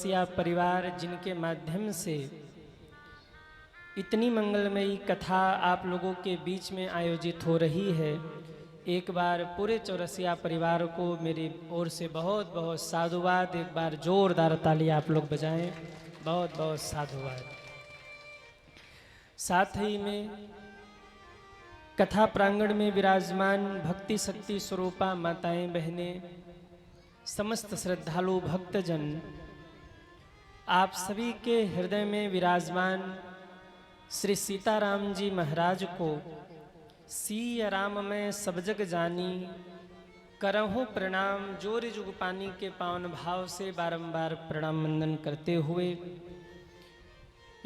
चौरसिया परिवार जिनके माध्यम से इतनी मंगलमयी कथा आप लोगों के बीच में आयोजित हो रही है, एक बार पूरे चौरसिया परिवार को मेरी ओर से बहुत बहुत साधुवाद। एक बार जोरदार ताली आप लोग बजाएं, बहुत बहुत साधुवाद। साथ ही में कथा प्रांगण में विराजमान भक्ति शक्ति स्वरूपा माताएं बहनें, समस्त श्रद्धालु भक्तजन, आप सभी के हृदय में विराजमान श्री सीताराम जी महाराज को सिया राम में सब जग जानी, करहु प्रणाम जोर जुग पानी के पावन भाव से बारंबार प्रणाम वंदन करते हुए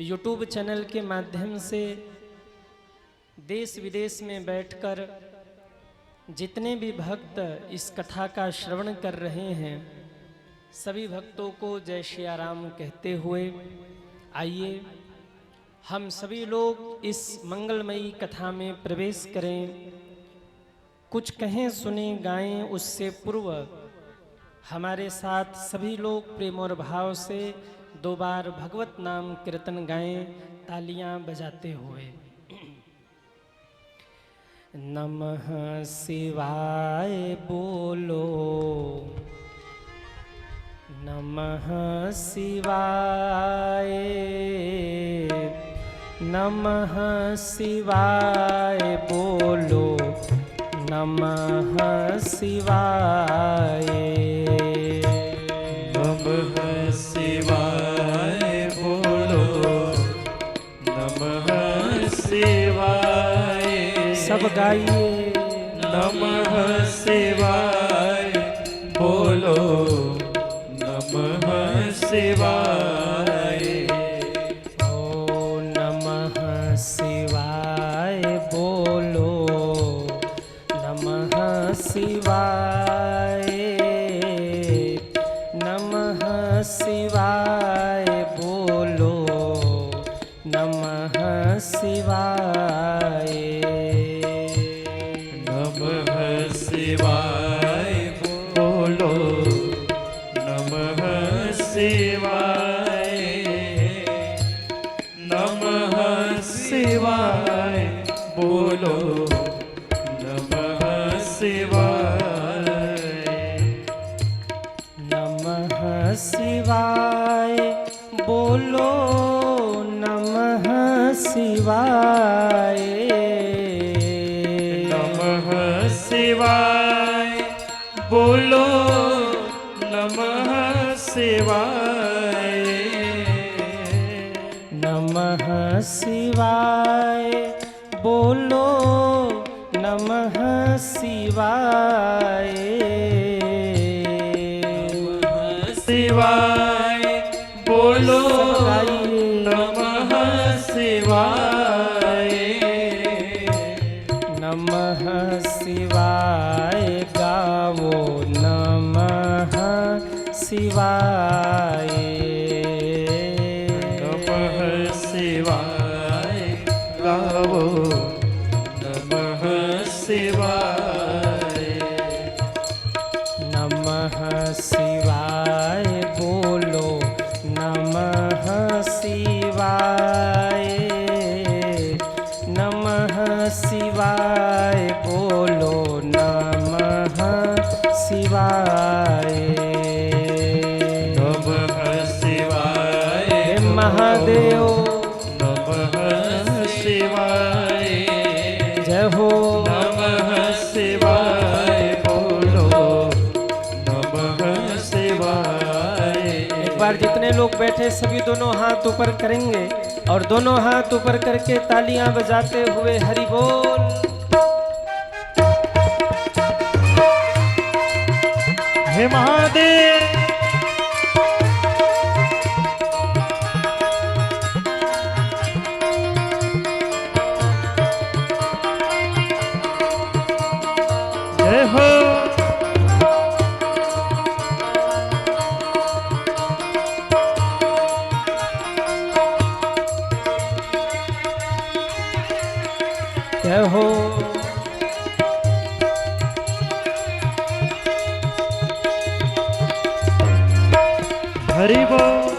यूट्यूब चैनल के माध्यम से देश विदेश में बैठकर जितने भी भक्त इस कथा का श्रवण कर रहे हैं, सभी भक्तों को जय श्री राम कहते हुए आइए हम सभी लोग इस मंगलमयी कथा में प्रवेश करें। कुछ कहें सुने गाएं उससे पूर्व हमारे साथ सभी लोग प्रेम और भाव से दो बार भगवत नाम कीर्तन गाएं, तालियां बजाते हुए। नमः शिवाय बोलो, नमः शिवाय, नमः शिवाय बोलो, नमः शिवाय, नमः शिवाय बोलो, नमः शिवाय। सब गाइए। नमः शिवाय बोलो, नमः शिवाय। ओ नमः शिवाय बोलो, नमः शिवाय, नमः शिवाय बोलो, नमः शिवाय, नमः शिवाय बोलो, नमः शिवाय, नमः शिवाय बोलो, नमः शिवाय, नमः शिवाय बोलो, नमः शिवाय, नमः शिवाय बोलो, नमः शिवाय, नमः शिवाय बोलो, नमः शिवाय, शिवाय बोलो, नमः शिवाय, नमः शिवाय गावो, नमः शिवाय, नमः शिवाय गावो, नमः शिवाय, नमः शिवाय बोलो, नमः शिवाय, नमः शिवाय बोलो, नमः शिवाय, नमः शिवाय हे महादेव नमः शिवाय, जय हो। नमः शिवाय बोलो, नमः शिवाय। एक बार जितने लोग बैठे सभी दोनों हाथ ऊपर करेंगे और दोनों हाथ ऊपर करके तालियां बजाते हुए हरि बोल। हे महादेव जय हो। जय हो। हरि बोल।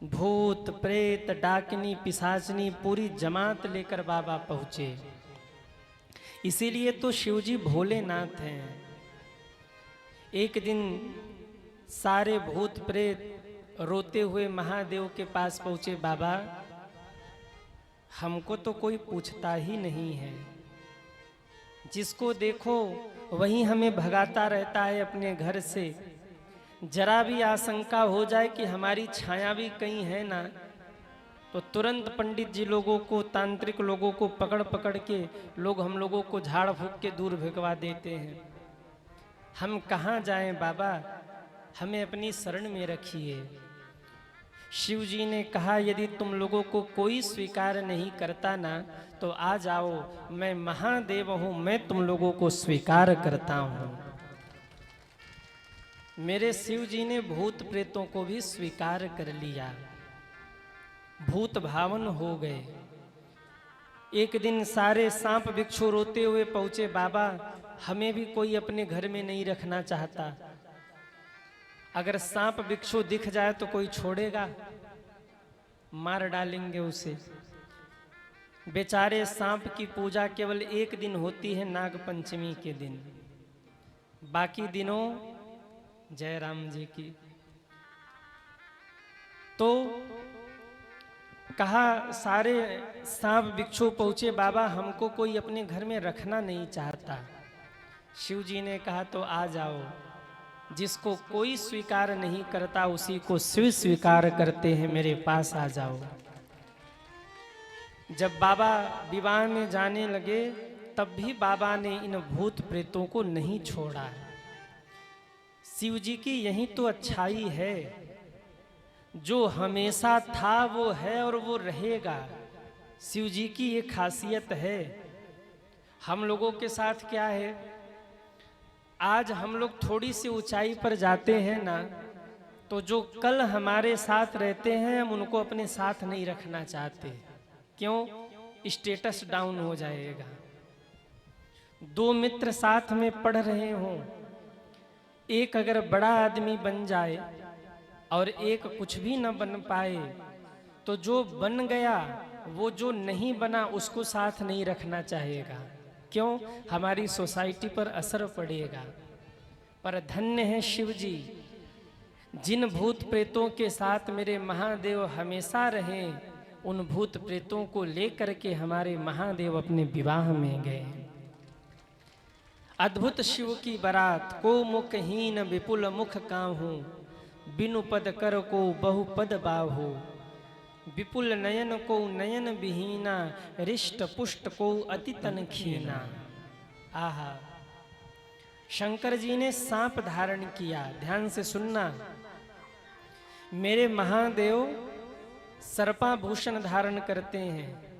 भूत प्रेत डाकिनी पिशाचनी पूरी जमात लेकर बाबा पहुंचे। इसीलिए तो शिवजी भोलेनाथ हैं। एक दिन सारे भूत प्रेत रोते हुए महादेव के पास पहुंचे। बाबा, हमको तो कोई पूछता ही नहीं है, जिसको देखो वही हमें भगाता रहता है अपने घर से। जरा भी आशंका हो जाए कि हमारी छाया भी कहीं है ना, तो तुरंत पंडित जी लोगों को, तांत्रिक लोगों को पकड़ पकड़ के लोग हम लोगों को झाड़ फूक के दूर भिगवा देते हैं। हम कहाँ जाएं बाबा, हमें अपनी शरण में रखिए। शिव जी ने कहा, यदि तुम लोगों को कोई स्वीकार नहीं करता ना, तो आ जाओ, मैं महादेव हूँ, मैं तुम लोगों को स्वीकार करता हूँ। मेरे शिव जी ने भूत प्रेतों को भी स्वीकार कर लिया, भूत भावन हो गए। एक दिन सारे सांप बिच्छू रोते हुए पहुंचे। बाबा, हमें भी कोई अपने घर में नहीं रखना चाहता। अगर सांप बिच्छू दिख जाए तो कोई छोड़ेगा? मार डालेंगे उसे। बेचारे सांप की पूजा केवल एक दिन होती है, नाग पंचमी के दिन। बाकी दिनों जय राम जी की। तो कहा, सारे सांप बिच्छू पहुंचे, बाबा हमको कोई अपने घर में रखना नहीं चाहता। शिव जी ने कहा, तो आ जाओ, जिसको कोई स्वीकार नहीं करता उसी को शिव स्वीकार करते हैं, मेरे पास आ जाओ। जब बाबा विवाह में जाने लगे, तब भी बाबा ने इन भूत प्रेतों को नहीं छोड़ा। शिव जी की यही तो अच्छाई है, जो हमेशा था वो है और वो रहेगा। शिव जी की ये खासियत है। हम लोगों के साथ क्या है, आज हम लोग थोड़ी सी ऊंचाई पर जाते हैं ना, तो जो कल हमारे साथ रहते हैं हम उनको अपने साथ नहीं रखना चाहते। क्यों? स्टेटस डाउन हो जाएगा। दो मित्र साथ में पढ़ रहे हों, एक अगर बड़ा आदमी बन जाए और एक कुछ भी न बन पाए, तो जो बन गया वो जो नहीं बना उसको साथ नहीं रखना चाहेगा। क्यों? हमारी सोसाइटी पर असर पड़ेगा। पर धन्य है शिव जी, जिन भूत प्रेतों के साथ मेरे महादेव हमेशा रहें, उन भूत प्रेतों को लेकर के हमारे महादेव अपने विवाह में गए। अद्भुत शिव की बारात, को मुखहीन विपुल मुख काहू, बिनु पद कर को बहुपद बाहू, विपुल नयन को नयन विहीना, रिष्ट पुष्ट को अति तन खीना। आहा, शंकर जी ने सांप धारण किया। ध्यान से सुनना, मेरे महादेव सर्पाभूषण धारण करते हैं।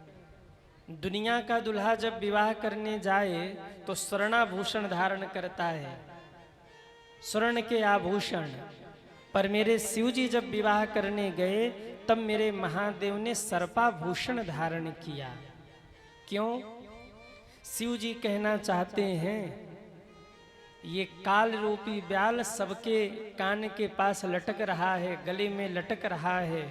दुनिया का दुल्हा जब विवाह करने जाए तो स्वर्णाभूषण धारण करता है, स्वर्ण के आभूषण। पर मेरे शिव जी जब विवाह करने गए तब मेरे महादेव ने सर्पाभूषण धारण किया। क्यों? शिव जी कहना चाहते हैं, ये काल रूपी ब्याल सबके कान के पास लटक रहा है, गले में लटक रहा है।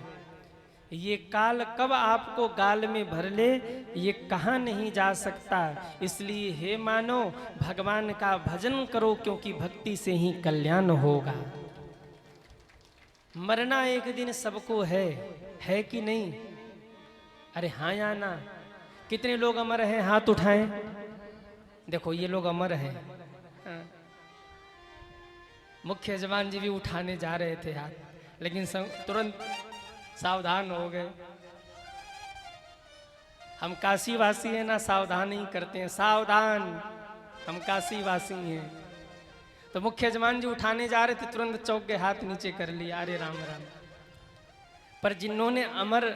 ये काल कब आपको गाल में भर ले, ये कहाँ नहीं जा सकता। इसलिए हे मानो, भगवान का भजन करो, क्योंकि भक्ति से ही कल्याण होगा। मरना एक दिन सबको है कि नहीं? अरे हाँ या ना? कितने लोग अमर हैं? हाथ उठाएं। देखो ये लोग अमर हैं। मुख्य जवान जी भी उठाने जा रहे थे हाथ, लेकिन तुरंत सावधान हो गए। हम काशी वासी हैं ना, सावधान ही करते हैं। सावधान, हम काशी वासी हैं। तो मुख्य जवान जी उठाने जा रहे थे, तुरंत चौक के हाथ नीचे कर लिया। अरे राम राम। पर जिन्होंने अमर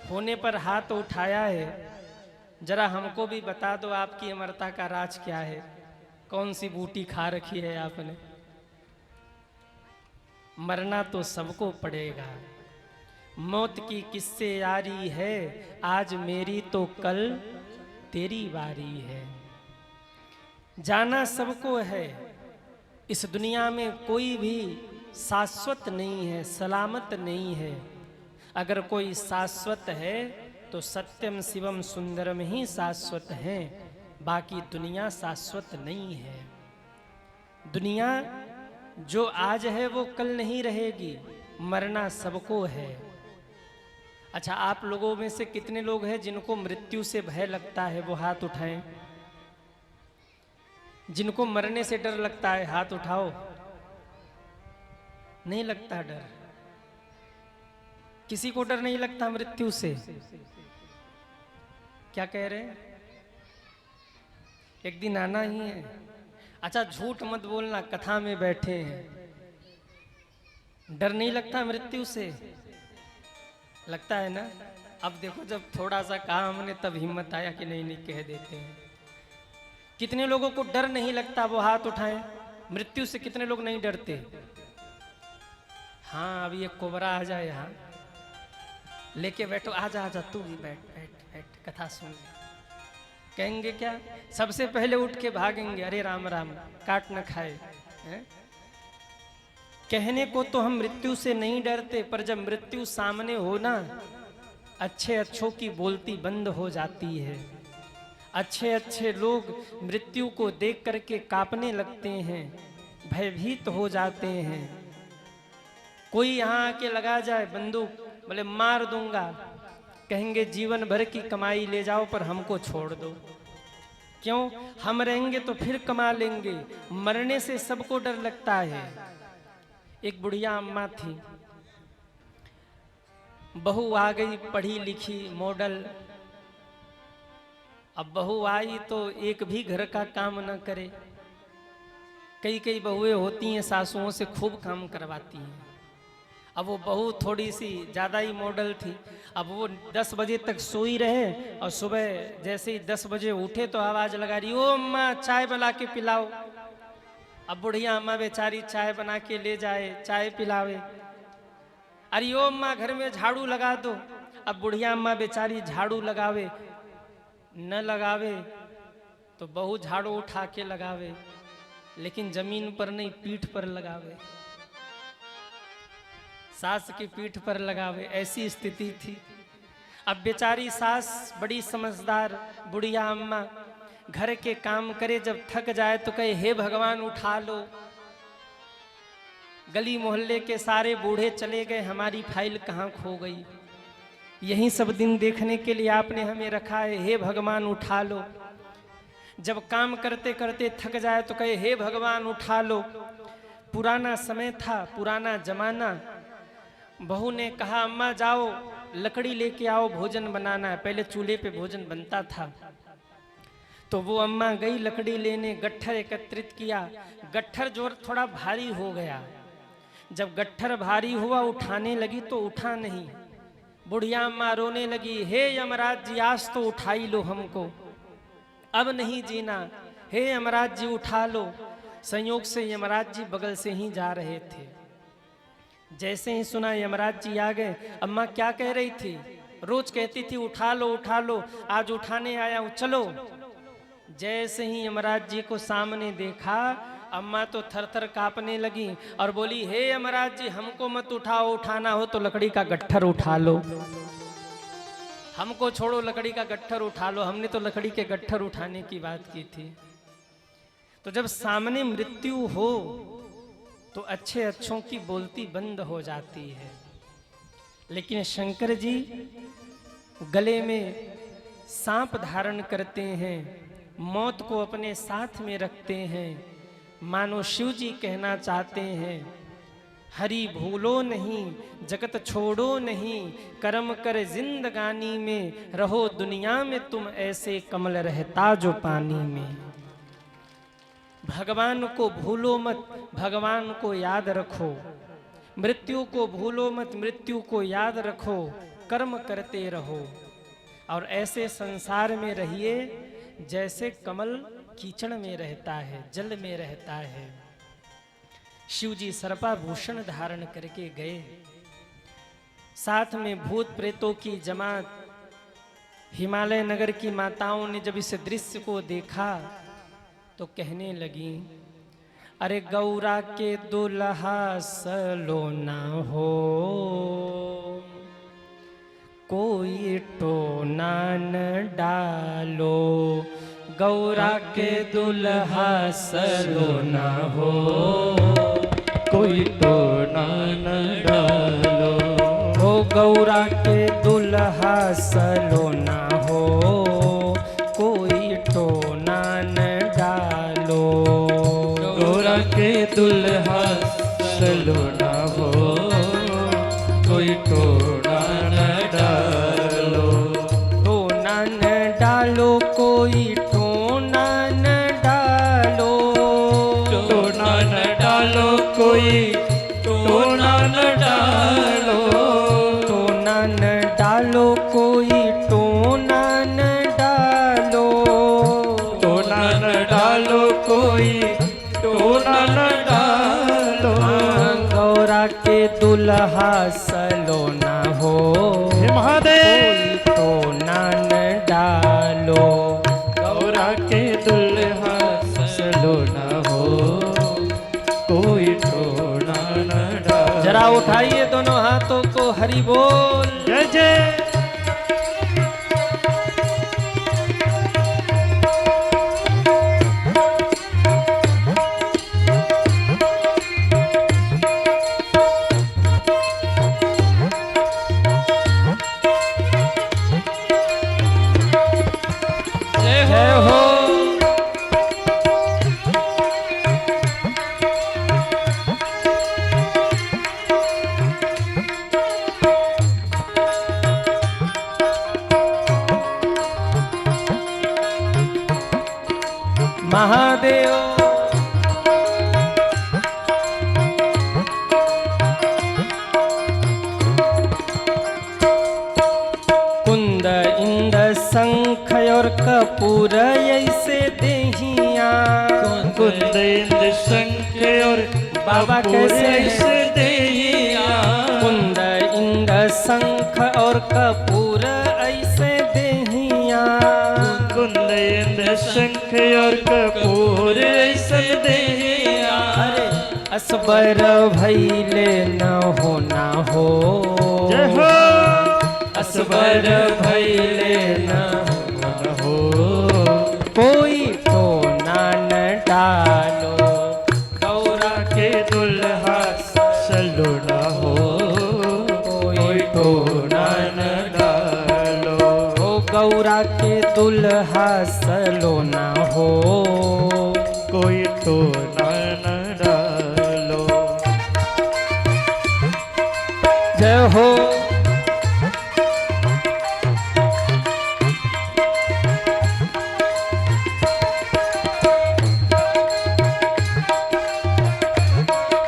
होने पर हाथ उठाया है, जरा हमको भी बता दो, आपकी अमरता का राज क्या है? कौन सी बूटी खा रखी है आपने? मरना तो सबको पड़ेगा। मौत की किससे यारी है, आज मेरी तो कल तेरी बारी है। जाना सबको है। इस दुनिया में कोई भी शाश्वत नहीं है, सलामत नहीं है। अगर कोई शाश्वत है तो सत्यम शिवम सुंदरम ही शाश्वत है, बाकी दुनिया शाश्वत नहीं है। दुनिया जो आज है वो कल नहीं रहेगी, मरना सबको है। अच्छा, आप लोगों में से कितने लोग हैं जिनको मृत्यु से भय लगता है? वो हाथ उठाएं। जिनको मरने से डर लगता है हाथ उठाओ। नहीं लगता डर? किसी को डर नहीं लगता मृत्यु से? क्या कह रहे हैं? एक दिन आना ही है। अच्छा, झूठ मत बोलना, कथा में बैठे हैं। डर नहीं लगता मृत्यु से? लगता है ना? अब देखो, जब थोड़ा सा कहा हमने तब हिम्मत आया कि नहीं नहीं कह देते हैं। कितने लोगों को डर नहीं लगता? वो हाथ उठाएं। मृत्यु से कितने लोग नहीं डरते? हाँ, अभी एक कोबरा आ जाए यहाँ लेके बैठो। आजा आजा, तू भी बैठ बैठ बैठ, कथा सुन। कहेंगे क्या? सबसे पहले उठ के भागेंगे, अरे राम राम, काट न खाए हैं? कहने को तो हम मृत्यु से नहीं डरते, पर जब मृत्यु सामने हो ना, अच्छे अच्छों की बोलती बंद हो जाती है। अच्छे अच्छे लोग मृत्यु को देख करके कांपने लगते हैं, भयभीत हो जाते हैं। कोई यहाँ आके लगा जाए बंदूक, बोले मार दूंगा, कहेंगे जीवन भर की कमाई ले जाओ पर हमको छोड़ दो। क्यों? हम रहेंगे तो फिर कमा लेंगे। मरने से सबको डर लगता है। एक बुढ़िया अम्मा थी, बहू आ गई पढ़ी लिखी मॉडल। अब बहू आई तो एक भी घर का काम न करे। कई कई बहुएं होती हैं सासुओं से खूब काम करवाती हैं। अब वो बहू थोड़ी सी ज़्यादा ही मॉडल थी। अब वो 10 बजे तक सोई रहे और सुबह जैसे ही 10 बजे उठे तो आवाज़ लगा रही, ओ अम्मा चाय बना के पिलाओ। अब बुढ़िया अम्मा बेचारी चाय बना के ले जाए, चाय पिलावे। अरे ओ अम्मा घर में झाड़ू लगा दो। अब बुढ़िया अम्मा बेचारी झाड़ू लगावे, न लगावे तो बहू झाड़ू उठा के लगावे, लेकिन जमीन पर नहीं, पीठ पर लगावे। सास की पीठ पर लगावे, ऐसी स्थिति थी। अब बेचारी सास बड़ी समझदार, बुढ़िया अम्मा घर के काम करे, जब थक जाए तो कहे हे भगवान उठा लो। गली मोहल्ले के सारे बूढ़े चले गए, हमारी फाइल कहाँ खो गई? यही सब दिन देखने के लिए आपने हमें रखा है, हे भगवान उठा लो। जब काम करते करते थक जाए तो कहे हे भगवान उठा लो। पुराना समय था, पुराना जमाना। बहू ने कहा अम्मा जाओ लकड़ी लेके आओ, भोजन बनाना है। पहले चूल्हे पे भोजन बनता था। तो वो अम्मा गई लकड़ी लेने, गट्ठर एकत्रित किया। गट्ठर जो थोड़ा भारी हो गया। जब गट्ठर भारी हुआ उठाने लगी तो उठा नहीं। बुढ़िया अम्मा रोने लगी, हे यमराज जी आज तो उठा ही लो हमको, अब नहीं जीना, हे यमराज जी उठा लो। संयोग से यमराज जी बगल से ही जा रहे थे। जैसे ही सुना यमराज जी आ गए। अम्मा क्या कह रही थी? रोज कहती थी उठा लो, आज उठाने आया हूं, चलो। जैसे ही यमराज जी को सामने देखा, अम्मा तो थर थर कांपने लगी और बोली हे यमराज जी हमको मत उठाओ, उठाना हो तो लकड़ी का गट्ठर उठा लो। हमको छोड़ो, लकड़ी का गट्ठर उठा लो। हमने तो लकड़ी के गट्ठर उठाने की बात की थी। तो जब सामने मृत्यु हो तो अच्छे अच्छों की बोलती बंद हो जाती है। लेकिन शंकर जी गले में सांप धारण करते हैं, मौत को अपने साथ में रखते हैं। मानो शिव जी कहना चाहते हैं, हरि भूलो नहीं जगत छोड़ो नहीं, कर्म कर जिंदगानी में, रहो दुनिया में तुम ऐसे कमल रहता जो पानी में। भगवान को भूलो मत, भगवान को याद रखो। मृत्यु को भूलो मत, मृत्यु को याद रखो। कर्म करते रहो और ऐसे संसार में रहिए जैसे कमल कीचड़ में रहता है, जल में रहता है। शिव जी सर्पाभूषण धारण करके गए। साथ में भूत प्रेतों की जमात। हिमालय नगर की माताओं ने जब इस दृश्य को देखा तो कहने लगी, अरे गौरा के दुल्हा सलोना हो, कोई टोना न डालो, गौरा के दुल्हा सलोना हो, कोई टोना न डालो, हो गौरा के दुल्हा सलोना हो, कोई टोना न डालो, गौरा के दुल्हा सलोना हो, कोई टोना न डालो, टोना न डालो, कोई टोना न डालो, टोना न डालो, कोई टोना न डालो, टोना न डालो, कोई टोना न डालो, टोना न डालो, कोई टोना न डालो, गौरा के दुल्हा सलोना हो, हे महादेव, कोई टोना न डालो, गौरा के दुल्हा सलोना हो, कोई टोना न डालो। जरा उठाइए दोनों हाथों को, हरि बोल। जय जय। जय हो। महादेव कुंद इंद शंख और कपूर ऐसे देहिया, कुंद इंद्र शंख और बाबा कपूर कैसे ऐसे देहिया, कुंद इंद शंख और कपूर ऐसे देहिया, कुंद इंद्र शंख और कपूर ऐसे देहिया, अरे असबर भैले न होना हो, जय हो। असबर भैले न हो, कोई टोना न डालो, गौरा के दुल्हा सलोना हो, कोई टोना न डालो, हो गौरा के दुल्हा सलोना हो, कोई टोना न डालो। जय हो।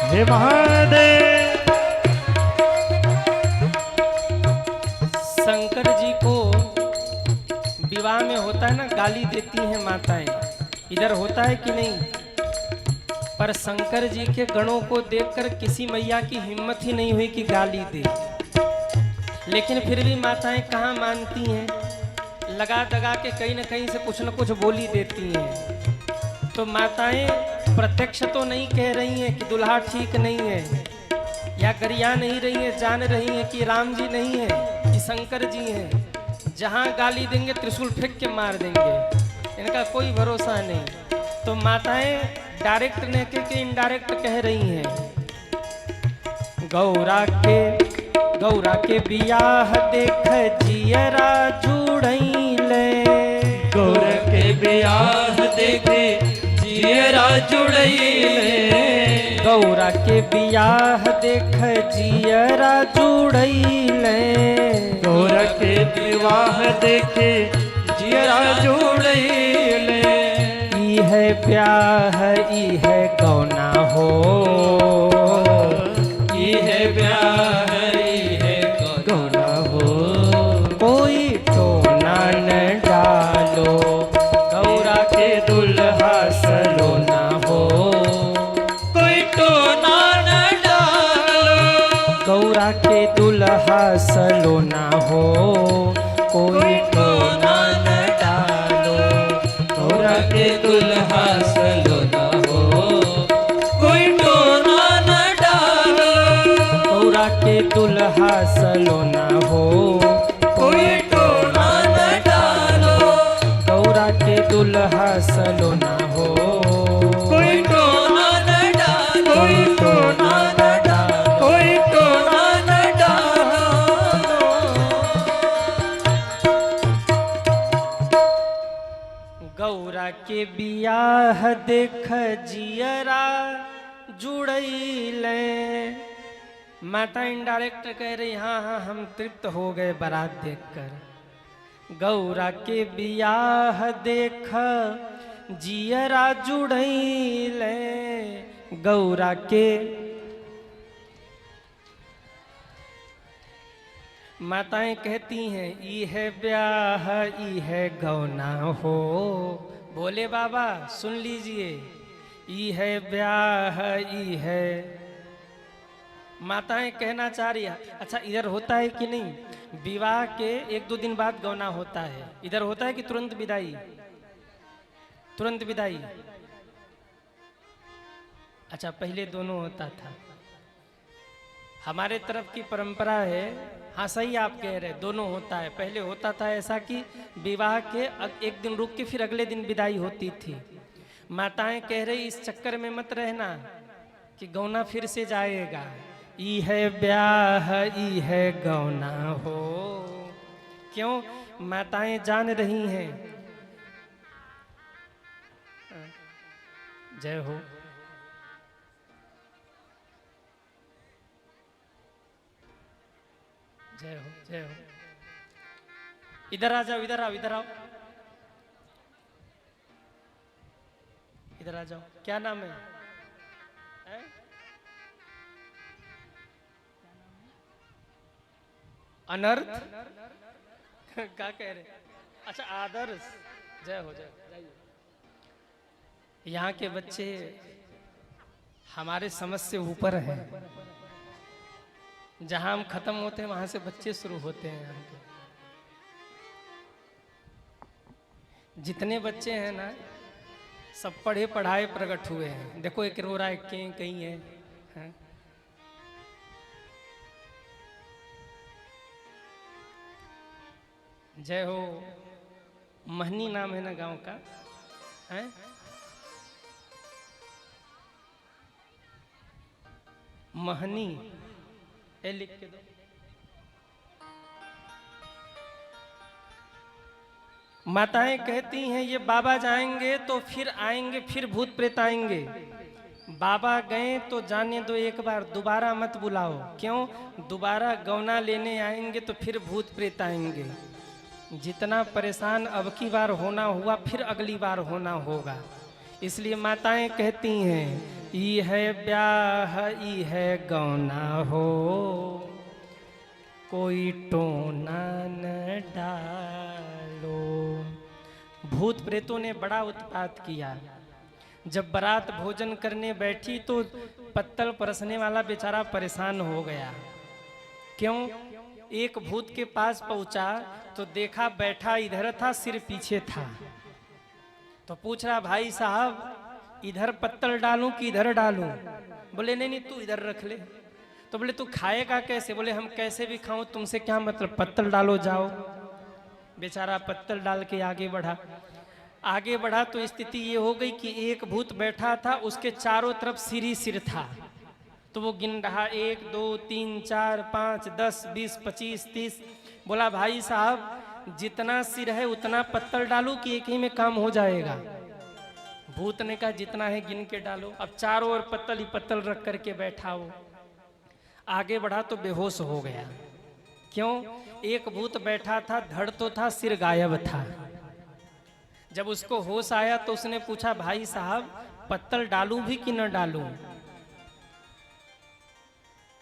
हे महादेव, शंकर जी को विवाह में होता है ना, गाली देती हैं माताएं, इधर होता है कि नहीं? पर शंकर जी के गणों को देखकर किसी मैया की हिम्मत ही नहीं हुई कि गाली दे, लेकिन फिर भी माताएं कहाँ मानती हैं, लगा दगा के कहीं न कहीं से कुछ न कुछ बोली देती हैं। तो माताएं प्रत्यक्ष तो नहीं कह रही हैं कि दुल्हा ठीक नहीं है, या गरिया नहीं रही हैं, जान रही हैं कि राम जी नहीं है, कि शंकर जी हैं। जहाँ गाली देंगे त्रिशूल फेंक के मार देंगे, इनका कोई भरोसा नहीं। तो माताएं डायरेक्ट न कह के इनडायरेक्ट कह रही हैं। गौरा के बियाह देख जियरा जुड़ैले, गौरा के बियाह देखे जियरा जुड़ैले, गौरा के बियाह देख जियरा जुड़ैले, गौरा के विवाह देखे जियरा जुड़ैले, ई है ब्याह ई है गौना हो, ई है ब्याह ई है गौना हो, कोई टोना न डालो, गौरा के दुल्हा सलोना हो, कोई टोना न डालो, गौरा के दुल्हा सलोना हो, कोई टोना न डालो, गौरा के दुल्हा सलोना हो, कोई टोना के बियाह देख जियरा जुड़ैले। माता इनडायरेक्ट कह रही हाँ हाँ हम तृप्त हो गए बारात देखकर। गौरा के बियाह देख जियरा जुड़ैले। गौरा के माताएं कहती हैं ई है ब्याह ई है गौना हो। बोले बाबा सुन लीजिए, ई है ब्याह ई है। माताएं कहना चाह रही है। अच्छा इधर होता है कि नहीं, विवाह के 1-2 दिन बाद गौना होता है, इधर होता है कि तुरंत विदाई? तुरंत विदाई। अच्छा पहले दोनों होता था। हमारे तरफ की परंपरा है, हाँ सही आप कह रहे, दोनों होता है। पहले होता था ऐसा कि विवाह के 1 दिन रुक के फिर अगले दिन विदाई होती थी। माताएं कह रही इस चक्कर में मत रहना कि गौना फिर से जाएगा। ई है ब्याह ई है गौना हो। क्यों? माताएं जान रही हैं। जय हो। जय हो जय हो। इधर आ जाओ, इधर आओ, इधर आओ, इधर आ जाओ। क्या नाम है? अनर्थ क्या कह रहे? अच्छा आदर्श। जय हो जय हो। यहाँ के बच्चे हमारे समझ से ऊपर हैं। जहां हम खत्म होते हैं वहां से बच्चे शुरू होते हैं। यहाँ के जितने बच्चे हैं ना सब पढ़े पढ़ाए प्रकट हुए हैं। देखो एक रो रहा है, कहीं है, है? जय हो। महनी नाम है ना गांव का, है? महनी ए लिख के दो। माताएं कहती हैं ये बाबा जाएंगे तो फिर आएंगे, फिर भूत प्रेत आएंगे। बाबा गए तो जाने दो एक बार, दोबारा मत बुलाओ। क्यों? दोबारा गौना लेने आएंगे तो फिर भूत प्रेत आएंगे। जितना परेशान अब की बार होना हुआ फिर अगली बार होना होगा। इसलिए माताएं कहती हैं ई है ब्याह ई है गौना हो, कोई टोना न डालो। भूत प्रेतों ने बड़ा उत्पात किया। जब बारात भोजन करने बैठी तो पत्तल परसने वाला बेचारा परेशान हो गया। क्यों? एक भूत के पास पहुंचा तो देखा बैठा इधर था, सिर पीछे था। तो पूछ रहा भाई साहब इधर पत्तल डालूं कि इधर डालूं? बोले नहीं नहीं तू इधर रख ले। तो बोले तू खाएगा कैसे? बोले हम कैसे भी खाऊं, तुमसे क्या मतलब, पत्तल डालो जाओ। बेचारा पत्तल डाल के आगे बढ़ा। आगे बढ़ा तो स्थिति ये हो गई कि एक भूत बैठा था, उसके चारों तरफ सिर ही सिर था। तो वो गिन रहा 1 2 3 4 5 10 20 25 30। बोला भाई साहब जितना सिर है उतना पत्तल डालूं कि एक ही में काम हो जाएगा? भूत ने कहा जितना है गिन के डालो। अब चारों ओर पत्तल ही पत्तल रख करके बैठा हो। आगे बढ़ा तो बेहोश हो गया। क्यों? एक भूत बैठा था, धड़ तो था, सिर गायब था। जब उसको होश आया तो उसने पूछा भाई साहब पत्तल डालूं भी कि न डालूं?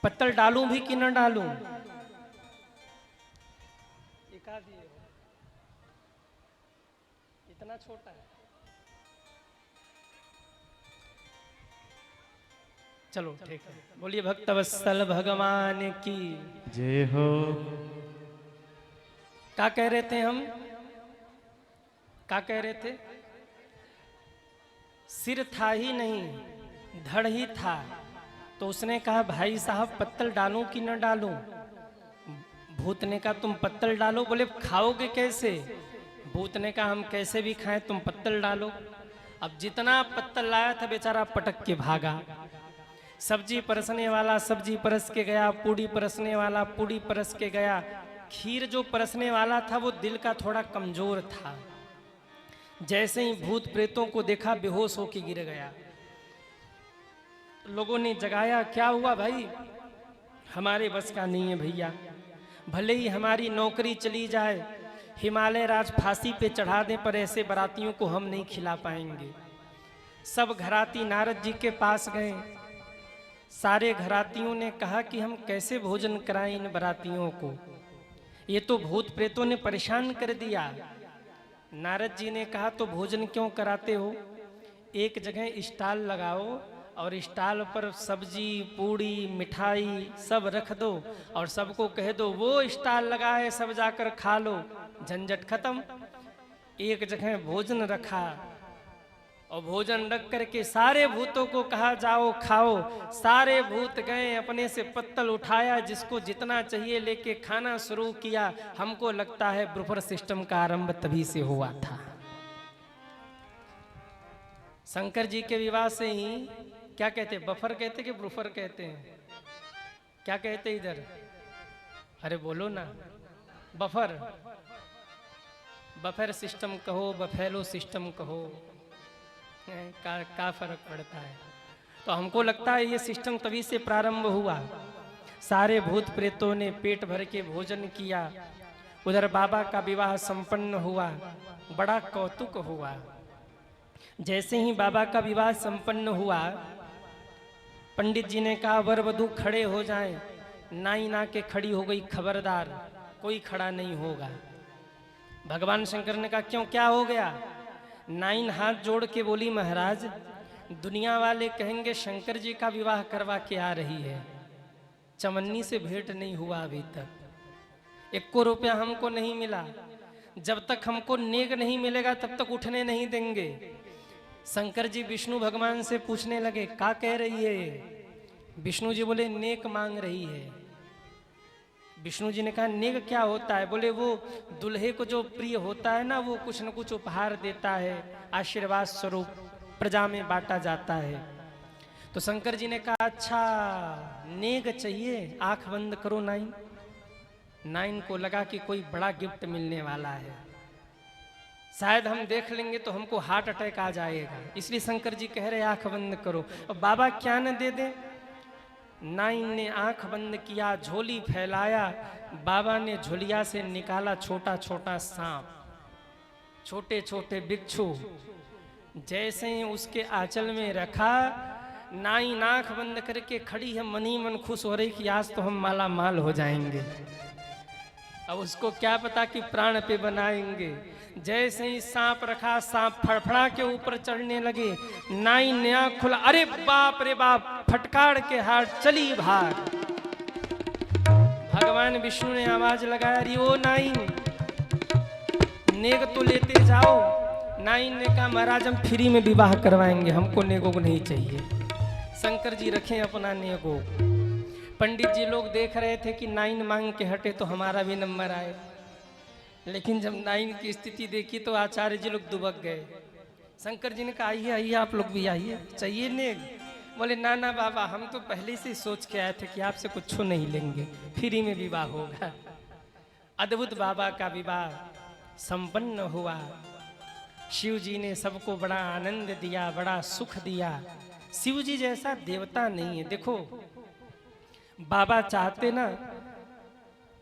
पत्तल डालूं भी कि न डालूं? इतना छोटा है। चलो ठीक है, बोलिए भक्तवत्सल भगवान की जय हो। क्या कह रहे थे हम? क्या कह रहे थे? सिर था ही नहीं, धड़ ही था। तो उसने कहा भाई साहब पत्तल डालूं कि न डालूं? भूत ने कहा तुम पत्तल डालो। बोले खाओगे कैसे? भूत ने कहा हम कैसे भी खाएं, तुम पत्तल डालो। अब जितना पत्तल लाया था बेचारा पटक के भागा। सब्जी परसने वाला सब्जी परस के गया, पूड़ी परसने वाला पूड़ी परस के गया। खीर जो परसने वाला था वो दिल का थोड़ा कमजोर था। जैसे ही भूत प्रेतों को देखा बेहोश होके गिर गया। लोगों ने जगाया, क्या हुआ भाई? हमारे बस का नहीं है भैया, भले ही हमारी नौकरी चली जाए, हिमालय राज फांसी पे चढ़ा दें, पर ऐसे बारातियों को हम नहीं खिला पाएंगे। सब घराती नारद जी के पास गए। सारे घरातियों ने कहा कि हम कैसे भोजन कराएं इन बारातियों को, ये तो भूत प्रेतों ने परेशान कर दिया। नारद जी ने कहा, तो भोजन क्यों कराते हो? एक जगह स्टॉल लगाओ और स्टॉल पर सब्जी, पूड़ी, मिठाई सब रख दो और सबको कह दो वो स्टॉल लगा है, सब जाकर खा लो, झंझट खत्म। एक जगह भोजन रखा और भोजन रख करके सारे भूतों को कहा, जाओ खाओ। सारे भूत गए, अपने से पत्तल उठाया, जिसको जितना चाहिए लेके खाना शुरू किया। हमको लगता है बुफर सिस्टम का आरंभ तभी से हुआ था। शंकर जी के विवाह से ही क्या कहते, बफर कहते कि ब्रुफर कहते हैं? क्या कहते इधर? अरे बोलो ना, बफर। बफर सिस्टम कहो, बफेलो सिस्टम कहो, का फर्क पड़ता है? तो हमको लगता है ये सिस्टम तभी से प्रारंभ हुआ। सारे भूत प्रेतों ने पेट भर के भोजन किया। उधर बाबा का विवाह संपन्न हुआ, बड़ा कौतुक हुआ। जैसे ही बाबा का विवाह संपन्न हुआ, पंडित जी ने कहा वर वधू खड़े हो जाएं। नाई ना के खड़ी हो गई, खबरदार कोई खड़ा नहीं होगा। भगवान शंकर ने कहा क्यों, क्या हो गया? नाइन हाथ जोड़ के बोली, महाराज दुनिया वाले कहेंगे शंकर जी का विवाह करवा के आ रही है, चमन्नी से भेंट नहीं हुआ अभी तक, 1 रुपया हमको नहीं मिला, जब तक हमको नेक नहीं मिलेगा तब तक उठने नहीं देंगे। शंकर जी विष्णु भगवान से पूछने लगे, क्या कह रही है ये? विष्णु जी बोले नेक मांग रही है। विष्णु जी ने कहा नेक क्या होता है? बोले वो दुल्हे को जो प्रिय होता है ना, वो कुछ न कुछ उपहार देता है, आशीर्वाद स्वरूप प्रजा में बांटा जाता है। तो शंकर जी ने कहा अच्छा नेक चाहिए, आंख बंद करो नाइन। नाइन को लगा कि कोई बड़ा गिफ्ट मिलने वाला है, शायद हम देख लेंगे तो हमको हार्ट अटैक आ जाएगा, इसलिए शंकर जी कह रहे आंख बंद करो। और बाबा क्या न दे दे? नाइन ने आंख बंद किया, झोली फैलाया, बाबा ने झोलिया से निकाला छोटा छोटा सांप, छोटे छोटे बिच्छू। जैसे ही उसके आंचल में रखा, नाइन आंख बंद करके खड़ी है, मन ही मन खुश हो रही कि आज तो हम माला माल हो जाएंगे। अब उसको क्या पता कि प्राण पे बनाएंगे। जैसे ही सांप रखा, सांप फड़फड़ा के ऊपर चढ़ने लगे। नाइन ने आंख खुला, अरे बाप रे बाप, फटकार के हाथ चली भाग। भगवान विष्णु ने आवाज लगाया, अरे ओ नाइन नेक तो लेते जाओ। नाइन ने कहा महाराज हम फ्री में विवाह करवाएंगे, हमको नेगो को नहीं चाहिए। शंकर जी रखें अपना नेगो। पंडित जी लोग देख रहे थे कि नाइन मांग के हटे तो हमारा भी नंबर आए, लेकिन जब नाइन की स्थिति देखी तो आचार्य जी लोग दुबक गए। शंकर जी ने कहा आइए आइए आप लोग भी आइए, चाहिए नेग? बोले ना ना बाबा, हम तो पहले से सोच के आए थे कि आपसे कुछ नहीं लेंगे, फ्री में विवाह होगा। अद्भुत बाबा का विवाह संपन्न हुआ। शिव जी ने सबको बड़ा आनंद दिया, बड़ा सुख दिया। शिव जी जैसा देवता नहीं है। देखो बाबा चाहते ना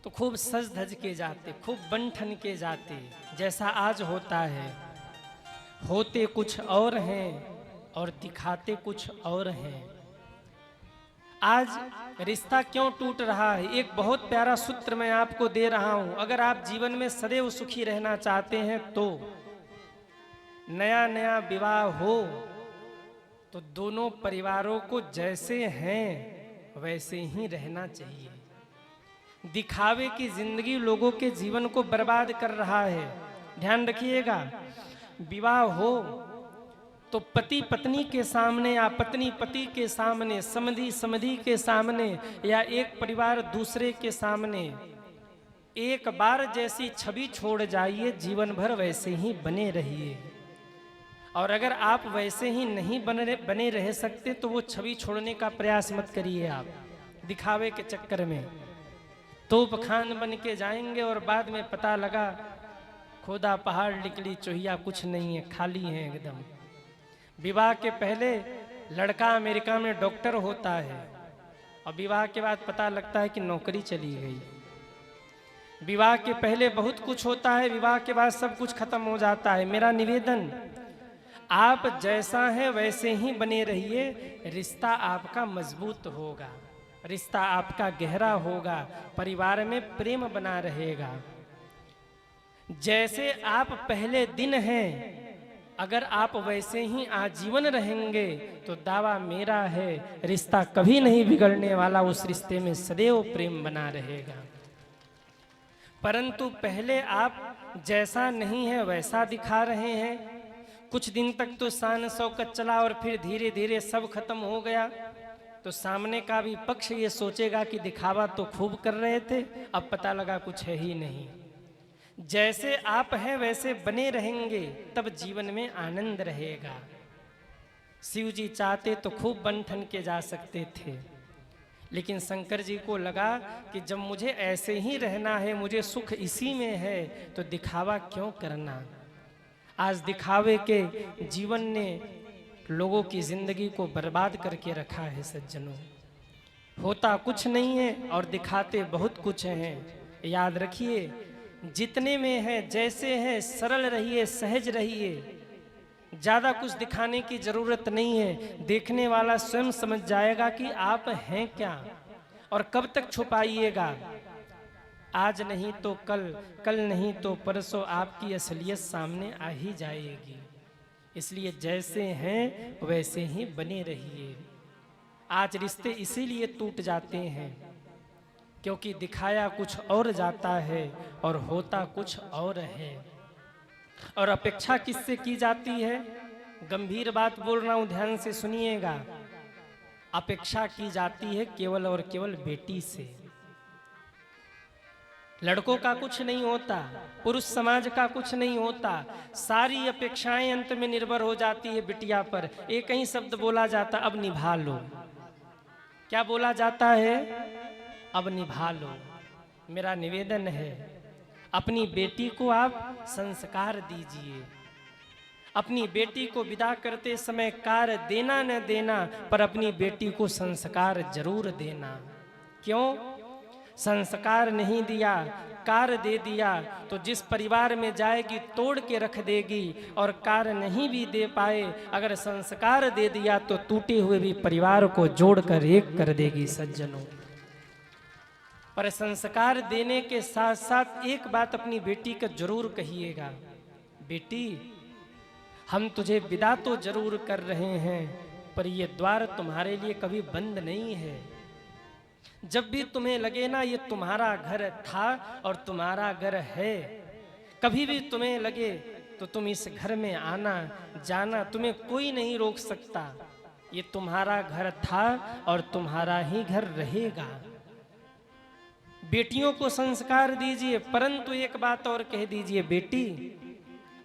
तो खूब सज धज के जाते, खूब बन ठन के जाते, जैसा आज होता है। होते कुछ और हैं और दिखाते कुछ और हैं। आज रिश्ता क्यों टूट रहा है? एक बहुत प्यारा सूत्र मैं आपको दे रहा हूं। अगर आप जीवन में सदैव सुखी रहना चाहते हैं तो नया नया विवाह हो तो दोनों परिवारों को जैसे हैं वैसे ही रहना चाहिए। दिखावे की जिंदगी लोगों के जीवन को बर्बाद कर रहा है। ध्यान रखिएगा, विवाह हो तो पति पत्नी के सामने या पत्नी पति के सामने, समधी समधी के सामने, या एक परिवार दूसरे के सामने एक बार जैसी छवि छोड़ जाइए, जीवन भर वैसे ही बने रहिए। और अगर आप वैसे ही नहीं बने रह सकते तो वो छवि छोड़ने का प्रयास मत करिए। आप दिखावे के चक्कर में तोप खान बन के जाएंगे और बाद में पता लगा खोदा पहाड़ निकली चोहिया, कुछ नहीं है, खाली है एकदम। विवाह के पहले लड़का अमेरिका में डॉक्टर होता है और विवाह के बाद पता लगता है कि नौकरी चली गई। विवाह के पहले बहुत कुछ होता है, विवाह के बाद सब कुछ खत्म हो जाता है। मेरा निवेदन, आप जैसा है वैसे ही बने रहिए, रिश्ता आपका मजबूत होगा, रिश्ता आपका गहरा होगा, परिवार में प्रेम बना रहेगा। जैसे आप पहले दिन हैं, अगर आप वैसे ही आजीवन रहेंगे तो दावा मेरा है रिश्ता कभी नहीं बिगड़ने वाला, उस रिश्ते में सदैव प्रेम बना रहेगा। परंतु पहले आप जैसा नहीं है वैसा दिखा रहे हैं, कुछ दिन तक तो शान शौकत चला और फिर धीरे धीरे सब खत्म हो गया, तो सामने का भी पक्ष ये सोचेगा कि दिखावा तो खूब कर रहे थे, अब पता लगा कुछ है ही नहीं। जैसे आप हैं वैसे बने रहेंगे तब जीवन में आनंद रहेगा। शिव जी चाहते तो खूब बन ठन के जा सकते थे, लेकिन शंकर जी को लगा कि जब मुझे ऐसे ही रहना है, मुझे सुख इसी में है, तो दिखावा क्यों करना। आज दिखावे के जीवन ने लोगों की जिंदगी को बर्बाद करके रखा है। सज्जनों, होता कुछ नहीं है और दिखाते बहुत कुछ हैं। याद रखिए, जितने में है जैसे है सरल रहिए, सहज रहिए, ज्यादा कुछ दिखाने की जरूरत नहीं है। देखने वाला स्वयं समझ जाएगा कि आप हैं क्या, और कब तक छुपाइएगा। आज नहीं तो कल, कल नहीं तो परसों आपकी असलियत सामने आ ही जाएगी। इसलिए जैसे हैं वैसे ही बने रहिए। आज रिश्ते इसीलिए टूट जाते हैं क्योंकि दिखाया कुछ और जाता है और होता कुछ और है। और अपेक्षा किससे की जाती है? गंभीर बात बोल रहा हूं, ध्यान से सुनिएगा। अपेक्षा की जाती है केवल और केवल बेटी से। लड़कों का कुछ नहीं होता, पुरुष समाज का कुछ नहीं होता, सारी अपेक्षाएं अंत में निर्भर हो जाती है बिटिया पर। एक ही शब्द बोला जाता, अब निभा लो। क्या बोला जाता है? अब निभा लो। मेरा निवेदन है, अपनी बेटी को आप संस्कार दीजिए। अपनी बेटी को विदा करते समय कार्य देना न देना, पर अपनी बेटी को संस्कार जरूर देना। क्यों? संस्कार नहीं दिया, कार्य दे दिया तो जिस परिवार में जाएगी तोड़ के रख देगी, और कार्य नहीं भी दे पाए, अगर संस्कार दे दिया तो टूटे हुए भी परिवार को जोड़कर एक कर देगी। सज्जनों, पर संस्कार देने के साथ साथ एक बात अपनी बेटी का जरूर कहिएगा, बेटी हम तुझे विदा तो जरूर कर रहे हैं, पर ये द्वार तुम्हारे लिए कभी बंद नहीं है। जब भी तुम्हें लगे ना ये तुम्हारा घर था और तुम्हारा घर है, कभी भी तुम्हें लगे तो तुम इस घर में आना जाना, तुम्हें कोई नहीं रोक सकता। ये तुम्हारा घर था और तुम्हारा ही घर रहेगा। बेटियों को संस्कार दीजिए, परंतु एक बात और कह दीजिए, बेटी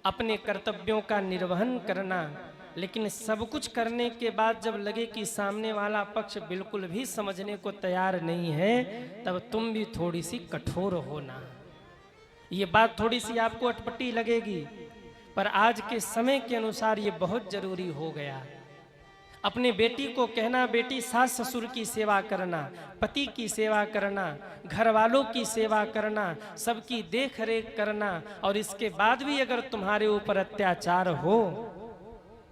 अपने कर्तव्यों का निर्वहन करना, लेकिन सब कुछ करने के बाद जब लगे कि सामने वाला पक्ष बिल्कुल भी समझने को तैयार नहीं है, तब तुम भी थोड़ी सी कठोर होना। ये बात थोड़ी सी आपको अटपटी लगेगी, पर आज के समय के अनुसार ये बहुत जरूरी हो गया। अपने बेटी को कहना, बेटी सास ससुर की सेवा करना, पति की सेवा करना, घर वालों की सेवा करना, सबकी देख रेख करना, और इसके बाद भी अगर तुम्हारे ऊपर अत्याचार हो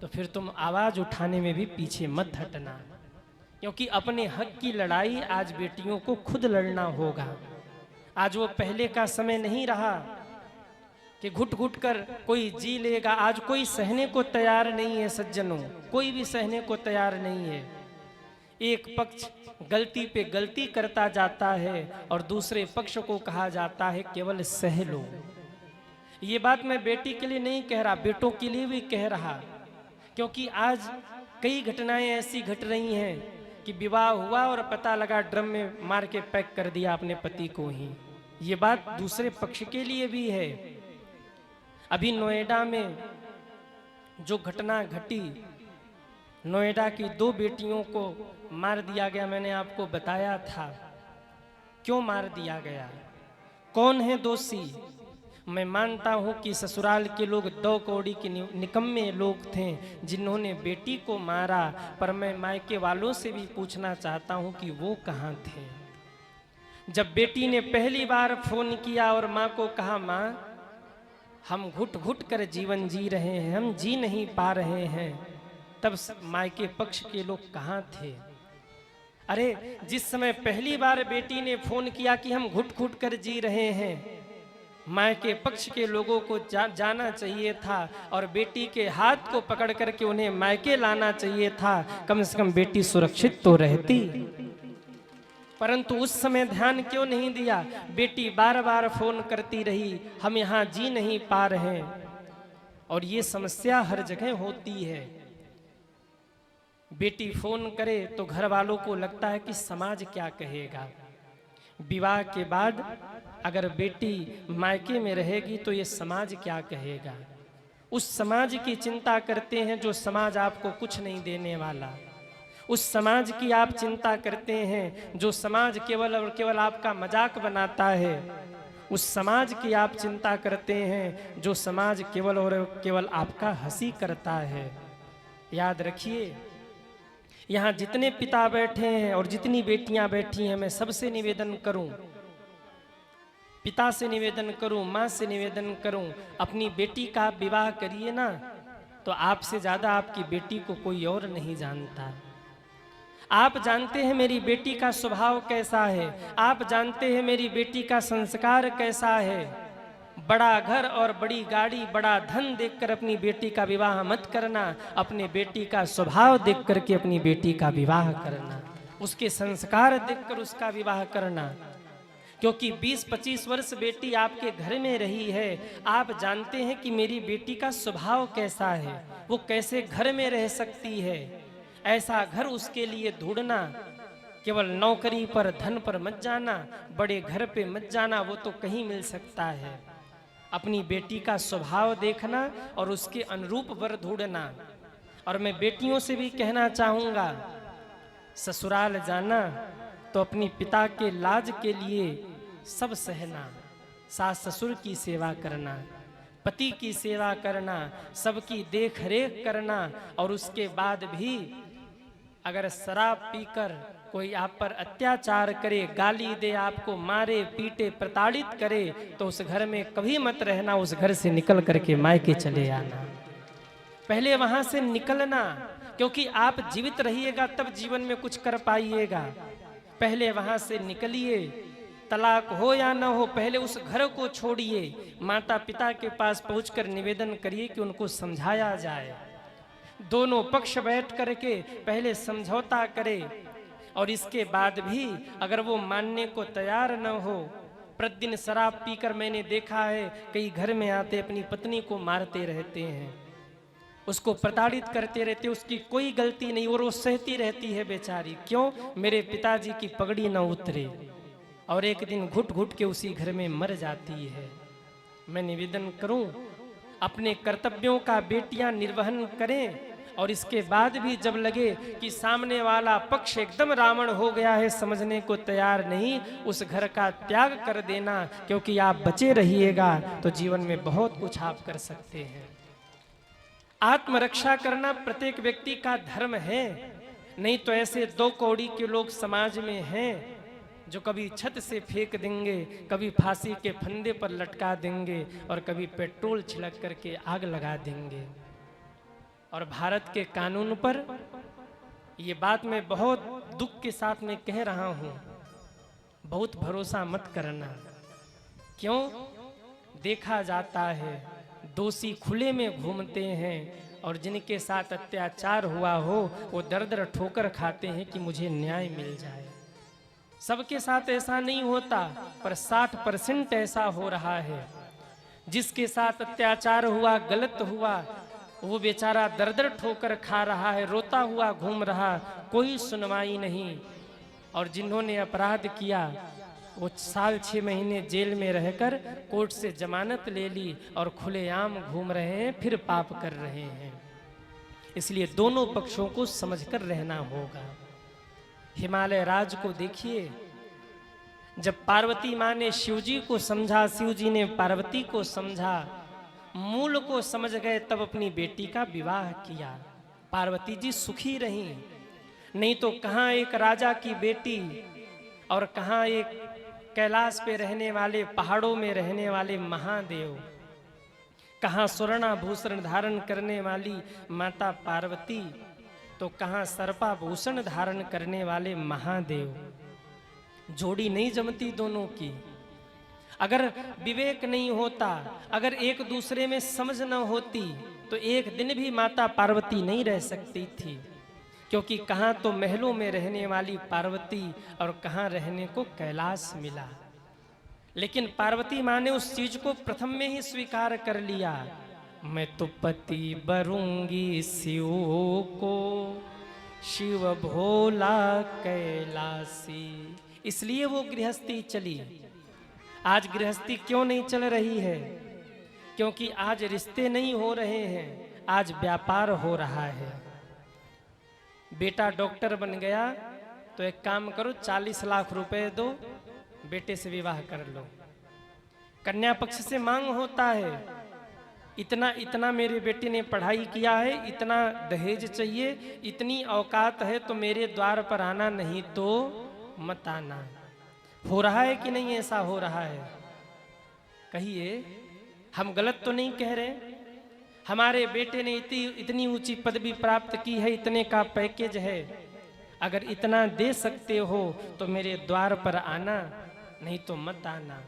तो फिर तुम आवाज उठाने में भी पीछे मत हटना, क्योंकि अपने हक की लड़ाई आज बेटियों को खुद लड़ना होगा। आज वो पहले का समय नहीं रहा कि घुट घुट कर कोई जी लेगा। आज कोई सहने को तैयार नहीं है सज्जनों, कोई भी सहने को तैयार नहीं है। एक पक्ष गलती पे गलती करता जाता है और दूसरे पक्ष को कहा जाता है केवल सह लो। ये बात मैं बेटी के लिए नहीं कह रहा, बेटों के लिए भी कह रहा, क्योंकि आज कई घटनाएं ऐसी घट रही हैं कि विवाह हुआ और पता लगा ड्रम में मार के पैक कर दिया अपने पति को ही। ये बात दूसरे पक्ष के लिए भी है। अभी नोएडा में जो घटना घटी, नोएडा की 2 बेटियों को मार दिया गया। मैंने आपको बताया था क्यों मार दिया गया, कौन है दोषी। मैं मानता हूँ कि ससुराल के लोग 2 कौड़ी के निकम्मे लोग थे जिन्होंने बेटी को मारा, पर मैं मायके वालों से भी पूछना चाहता हूँ कि वो कहाँ थे। जब बेटी ने पहली बार फोन किया और माँ को कहा, माँ हम घुट घुट कर जीवन जी रहे हैं, हम जी नहीं पा रहे हैं, तब मायके पक्ष के लोग कहाँ थे। अरे जिस समय पहली बार बेटी ने फोन किया कि हम घुट घुट कर जी रहे हैं, मायके पक्ष के लोगों को जाना चाहिए था और बेटी के हाथ को पकड़ करके उन्हें मायके लाना चाहिए था, कम से कम बेटी सुरक्षित तो रहती। परंतु उस समय ध्यान क्यों नहीं दिया। बेटी बार बार फोन करती रही, हम यहाँ जी नहीं पा रहे। और ये समस्या हर जगह होती है। बेटी फोन करे तो घर वालों को लगता है कि समाज क्या कहेगा। विवाह के बाद अगर बेटी मायके में रहेगी तो ये समाज क्या कहेगा। उस समाज की चिंता करते हैं जो समाज आपको कुछ नहीं देने वाला। उस समाज की आप चिंता करते हैं जो समाज केवल और केवल आपका मजाक बनाता है। उस समाज की आप चिंता करते हैं जो समाज केवल और केवल आपका हंसी करता है। याद रखिए, यहाँ जितने पिता बैठे हैं और जितनी बेटियां बैठी हैं, मैं सबसे निवेदन करूं, पिता से निवेदन करूं, माँ से निवेदन करूं, अपनी बेटी का विवाह करिए ना, तो आपसे ज्यादा आपकी बेटी को कोई और नहीं जानता। आप जानते हैं मेरी बेटी का स्वभाव कैसा है, आप जानते हैं मेरी बेटी का संस्कार कैसा है। बड़ा घर और बड़ी गाड़ी, बड़ा धन देखकर अपनी बेटी का विवाह मत करना। अपने बेटी का स्वभाव देख करके अपनी बेटी का विवाह करना, उसके संस्कार देखकर उसका विवाह करना। क्योंकि 20-25 वर्ष बेटी आपके घर में रही है, आप जानते हैं कि मेरी बेटी का स्वभाव कैसा है, वो कैसे घर में रह सकती है। ऐसा घर उसके लिए ढूंढना, केवल नौकरी पर धन पर मत जाना, बड़े घर पे मत जाना, वो तो कहीं मिल सकता है। अपनी बेटी का स्वभाव देखना और उसके अनुरूप वर ढूंढना। और मैं बेटियों से भी कहना चाहूँगा, ससुराल जाना तो अपनी पिता के लाज के लिए सब सहना, सास ससुर की सेवा करना, पति की सेवा करना, सबकी देख रेख करना। और उसके बाद भी अगर शराब पीकर कोई आप पर अत्याचार करे, गाली दे, आपको मारे पीटे प्रताड़ित करे, तो उस घर में कभी मत रहना, उस घर से निकल करके मायके चले आना। पहले वहां से निकलना, क्योंकि आप जीवित रहिएगा तब जीवन में कुछ कर पाइएगा। पहले वहां से निकलिए, तलाक हो या न हो, पहले उस घर को छोड़िए। माता पिता के पास पहुंचकर निवेदन करिए कि उनको समझाया जाए। दोनों पक्ष बैठ करके पहले समझौता करे, और इसके बाद भी अगर वो मानने को तैयार न हो, प्रतिदिन शराब पीकर मैंने देखा है कई घर में आते अपनी पत्नी को मारते रहते हैं, उसको प्रताड़ित करते रहते, उसकी कोई गलती नहीं और वो सहती रहती है बेचारी। क्यों? मेरे पिताजी की पगड़ी न उतरे, और एक दिन घुट घुट के उसी घर में मर जाती है। मैं निवेदन करूं, अपने कर्तव्यों का बेटियां निर्वहन करें, और इसके बाद भी जब लगे कि सामने वाला पक्ष एकदम रावण हो गया है, समझने को तैयार नहीं, उस घर का त्याग कर देना। क्योंकि आप बचे रहिएगा तो जीवन में बहुत कुछ आप कर सकते हैं। आत्मरक्षा करना प्रत्येक व्यक्ति का धर्म है। नहीं तो ऐसे 2 कौड़ी के लोग समाज में हैं जो कभी छत से फेंक देंगे, कभी फांसी के फंदे पर लटका देंगे, और कभी पेट्रोल छिड़क करके आग लगा देंगे। और भारत के कानून पर ये बात मैं बहुत दुख के साथ में कह रहा हूं, बहुत भरोसा मत करना। क्यों? देखा जाता है दोषी खुले में घूमते हैं, और जिनके साथ अत्याचार हुआ हो वो दर दर ठोकर खाते हैं कि मुझे न्याय मिल जाए। सबके साथ ऐसा नहीं होता, पर 60% ऐसा हो रहा है। जिसके साथ अत्याचार हुआ, गलत हुआ, वो बेचारा दर दर ठोकर खा रहा है, रोता हुआ घूम रहा, कोई सुनवाई नहीं। और जिन्होंने अपराध किया वो 6 महीने जेल में रहकर कोर्ट से जमानत ले ली और खुलेआम घूम रहे हैं, फिर पाप कर रहे हैं। इसलिए दोनों पक्षों को समझकर रहना होगा। हिमालय राज को देखिए, जब पार्वती माँ ने शिव जी को समझा, शिव जी ने पार्वती को समझा, मूल को समझ गए, तब अपनी बेटी का विवाह किया। पार्वती जी सुखी रहीं, नहीं तो कहाँ एक राजा की बेटी और कहाँ एक कैलाश पे रहने वाले, पहाड़ों में रहने वाले महादेव, कहाँ स्वर्णाभूषण धारण करने वाली माता पार्वती, तो कहाँ सर्पाभूषण धारण करने वाले महादेव। जोड़ी नहीं जमती दोनों की। अगर विवेक नहीं होता, अगर एक दूसरे में समझ न होती, तो एक दिन भी माता पार्वती नहीं रह सकती थी। क्योंकि कहाँ तो महलों में रहने वाली पार्वती और कहाँ रहने को कैलाश मिला। लेकिन पार्वती माँ ने उस चीज को प्रथम में ही स्वीकार कर लिया, मैं तो पति बरूंगी शिव को, शिव भोला कैलासी। इसलिए वो गृहस्थी चली। आज गृहस्थी क्यों नहीं चल रही है? क्योंकि आज रिश्ते नहीं हो रहे हैं, आज व्यापार हो रहा है। बेटा डॉक्टर बन गया तो एक काम करो, 40 लाख रुपए दो, बेटे से विवाह कर लो। कन्या पक्ष से मांग होता है, इतना इतना मेरे बेटे ने पढ़ाई किया है, इतना दहेज चाहिए, इतनी औकात है तो मेरे द्वार पर आना, नहीं तो मत आना। हो रहा है कि नहीं? ऐसा हो रहा है? कहिए, हम गलत तो नहीं कह रहे। हमारे बेटे ने इतनी ऊंची पदवी प्राप्त की है, इतने का पैकेज है, अगर इतना दे सकते हो तो मेरे द्वार पर आना, नहीं तो मत आना।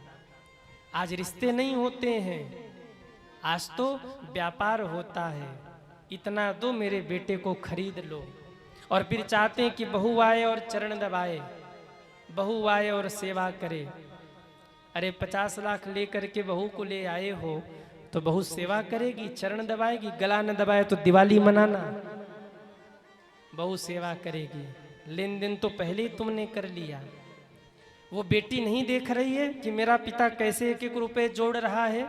आज रिश्ते नहीं होते हैं, आज तो व्यापार होता है। इतना दो, मेरे बेटे को खरीद लो। और फिर चाहते हैं कि बहू आए और चरण दबाए, बहू आए और सेवा करे। अरे 50 लाख लेकर के बहू को ले आए हो तो बहू सेवा करेगी, चरण दबाएगी? गला न दबाए तो दिवाली मनाना। बहू सेवा करेगी, लेन देन तो पहले ही तुमने कर लिया। वो बेटी नहीं देख रही है कि मेरा पिता कैसे एक एक रुपए जोड़ रहा है?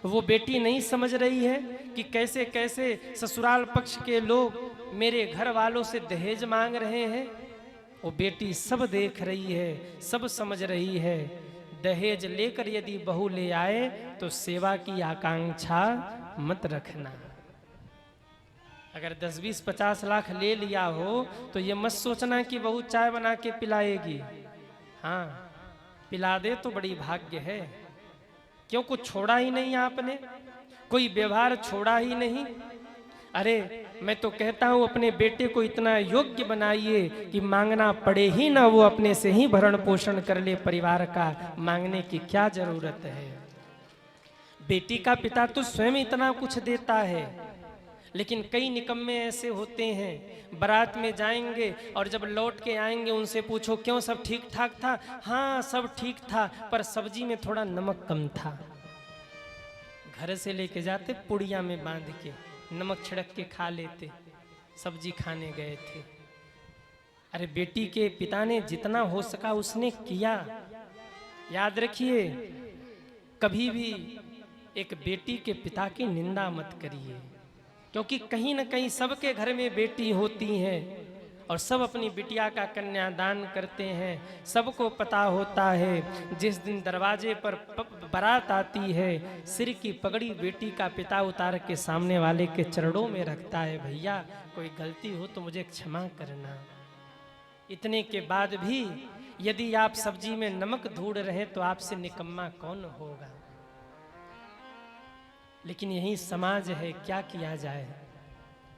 वो बेटी नहीं समझ रही है कि कैसे कैसे ससुराल पक्ष के लोग मेरे घर वालों से दहेज मांग रहे हैं? वो बेटी सब देख रही है, सब समझ रही है। दहेज लेकर यदि बहू ले आए तो सेवा की आकांक्षा मत रखना। अगर 10, 20, 50 लाख ले लिया हो तो ये मत सोचना कि बहू चाय बना के पिलाएगी। हाँ, पिला दे तो बड़ी भाग्य है। क्यों? कुछ छोड़ा ही नहीं आपने, कोई व्यवहार छोड़ा ही नहीं। अरे मैं तो कहता हूं, अपने बेटे को इतना योग्य बनाइए कि मांगना पड़े ही ना, वो अपने से ही भरण पोषण कर ले परिवार का। मांगने की क्या जरूरत है? बेटी का पिता तो स्वयं इतना कुछ देता है। लेकिन कई निकम्मे ऐसे होते हैं, बारात में जाएंगे और जब लौट के आएंगे उनसे पूछो क्यों, सब ठीक ठाक था? हाँ सब ठीक था, पर सब्जी में थोड़ा नमक कम था। घर से लेके जाते पुड़िया में बांध के, नमक छिड़क के खा लेते, सब्जी खाने गए थे। अरे बेटी के पिता ने जितना हो सका उसने किया। याद रखिए, कभी भी एक बेटी के पिता की निंदा मत करिए, क्योंकि कहीं न कहीं सबके घर में बेटी होती हैं और सब अपनी बिटिया का कन्यादान करते हैं। सबको पता होता है जिस दिन दरवाजे पर बारात आती है, सिर की पगड़ी बेटी का पिता उतार के सामने वाले के चरणों में रखता है, भैया कोई गलती हो तो मुझे क्षमा करना। इतने के बाद भी यदि आप सब्जी में नमक ढूंढ रहे तो आपसे निकम्मा कौन होगा? लेकिन यही समाज है, क्या किया जाए।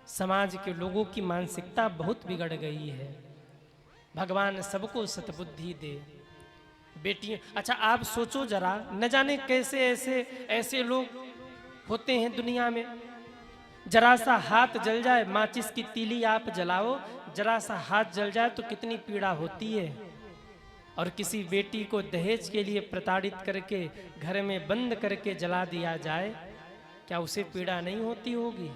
समाज के लोगों की मानसिकता बहुत बिगड़ गई है। भगवान सबको सतबुद्धि दे। बेटियां, अच्छा आप सोचो जरा, न जाने कैसे ऐसे लोग होते हैं दुनिया में। जरा सा हाथ जल जाए, माचिस की तीली आप जलाओ, जरा सा हाथ जल जाए तो कितनी पीड़ा होती है। और किसी बेटी को दहेज के लिए प्रताड़ित करके घर में बंद करके जला दिया जाए, क्या उसे पीड़ा नहीं होती होगी?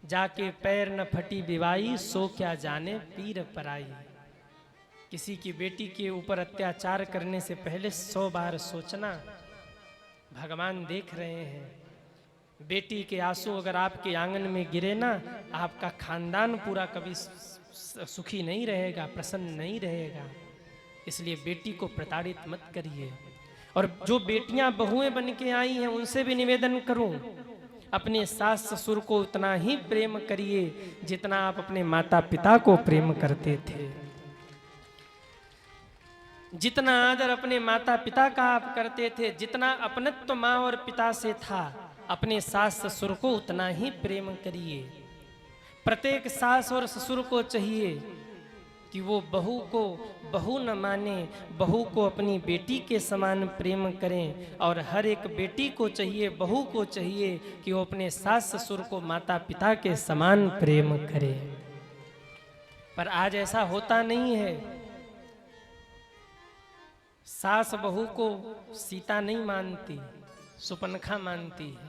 जाके पैर न फटी बिवाई, सो क्या जाने पीर पराई। किसी की बेटी के ऊपर अत्याचार करने से पहले 100 बार सोचना। भगवान देख रहे हैं। बेटी के आंसू अगर आपके आंगन में गिरे ना, आपका खानदान पूरा कभी सुखी नहीं रहेगा, प्रसन्न नहीं रहेगा। इसलिए बेटी को प्रताड़ित मत करिए। और जो बेटियां बहुएं बन के आई हैं उनसे भी निवेदन करूं, अपने सास ससुर को उतना ही प्रेम करिए जितना आप अपने माता पिता को प्रेम करते थे। जितना आदर अपने माता पिता का आप करते थे, जितना अपनत्व माँ और पिता से था, अपने सास ससुर को उतना ही प्रेम करिए। प्रत्येक सास और ससुर को चाहिए कि वो बहू को बहू न माने, बहू को अपनी बेटी के समान प्रेम करें। और हर एक बेटी को चाहिए, बहू को चाहिए कि वो अपने सास ससुर को माता पिता के समान प्रेम करे। पर आज ऐसा होता नहीं है। सास बहू को सीता नहीं मानती, सुपनखा मानती है।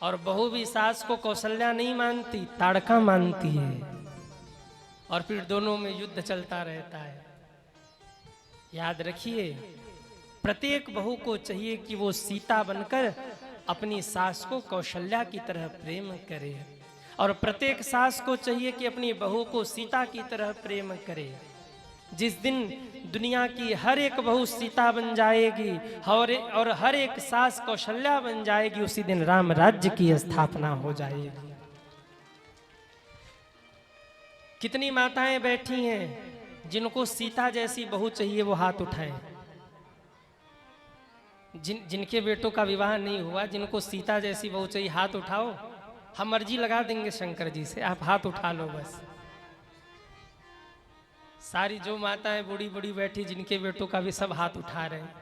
और बहू भी सास को कौशल्या नहीं मानती, ताड़का मानती है। और फिर दोनों में युद्ध चलता रहता है। याद रखिए, प्रत्येक बहू को चाहिए कि वो सीता बनकर अपनी सास को कौशल्या की तरह प्रेम करे। और प्रत्येक सास को चाहिए कि अपनी बहू को सीता की तरह प्रेम करे। जिस दिन दुनिया की हर एक बहू सीता बन जाएगी और हर एक सास कौशल्या बन जाएगी, उसी दिन राम राज्य की स्थापना हो जाएगी। कितनी माताएं बैठी हैं जिनको सीता जैसी बहू चाहिए, वो हाथ उठाएं। जिनके बेटों का विवाह नहीं हुआ, जिनको सीता जैसी बहू चाहिए, हाथ उठाओ। हम अर्जी लगा देंगे शंकर जी से, आप हाथ उठा लो बस। सारी जो माताएं बूढ़ी बूढ़ी बैठी, जिनके बेटों का भी सब हाथ उठा रहे हैं।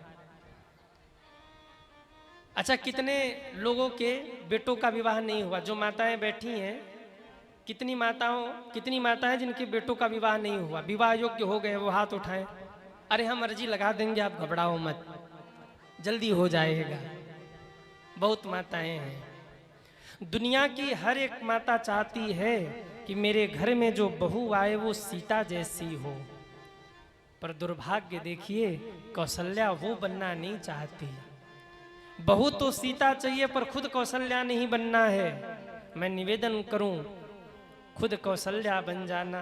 अच्छा, कितने लोगों के बेटों का विवाह नहीं हुआ? जो माताएं बैठी हैं, कितनी माताएं जिनके बेटों का विवाह नहीं हुआ, विवाह योग्य हो गए, वो हाथ उठाएं। अरे हम अर्जी लगा देंगे, आप घबराओ मत, जल्दी हो जाएगा। बहुत माताएं हैं। दुनिया की हर एक माता चाहती है कि मेरे घर में जो बहू आए वो सीता जैसी हो। पर दुर्भाग्य देखिए, कौशल्या वो बनना नहीं चाहती। बहू तो सीता चाहिए पर खुद कौशल्या नहीं बनना है। मैं निवेदन करूं, खुद कौशल्या बन जाना,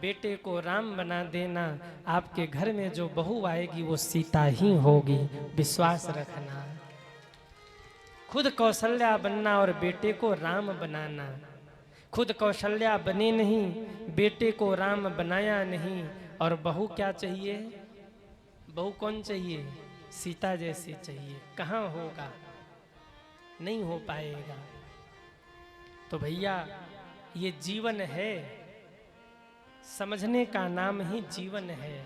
बेटे को राम बना देना। आपके घर में जो बहू आएगी वो सीता ही होगी, विश्वास रखना। खुद कौशल्या बनना और बेटे को राम बनाना। खुद कौशल्या बने नहीं, बेटे को राम बनाया नहीं। और बहू क्या चाहिए? बहू कौन चाहिए? सीता जैसी चाहिए। कहाँ होगा? नहीं हो पाएगा। तो भैया, ये जीवन है, समझने का नाम ही जीवन है।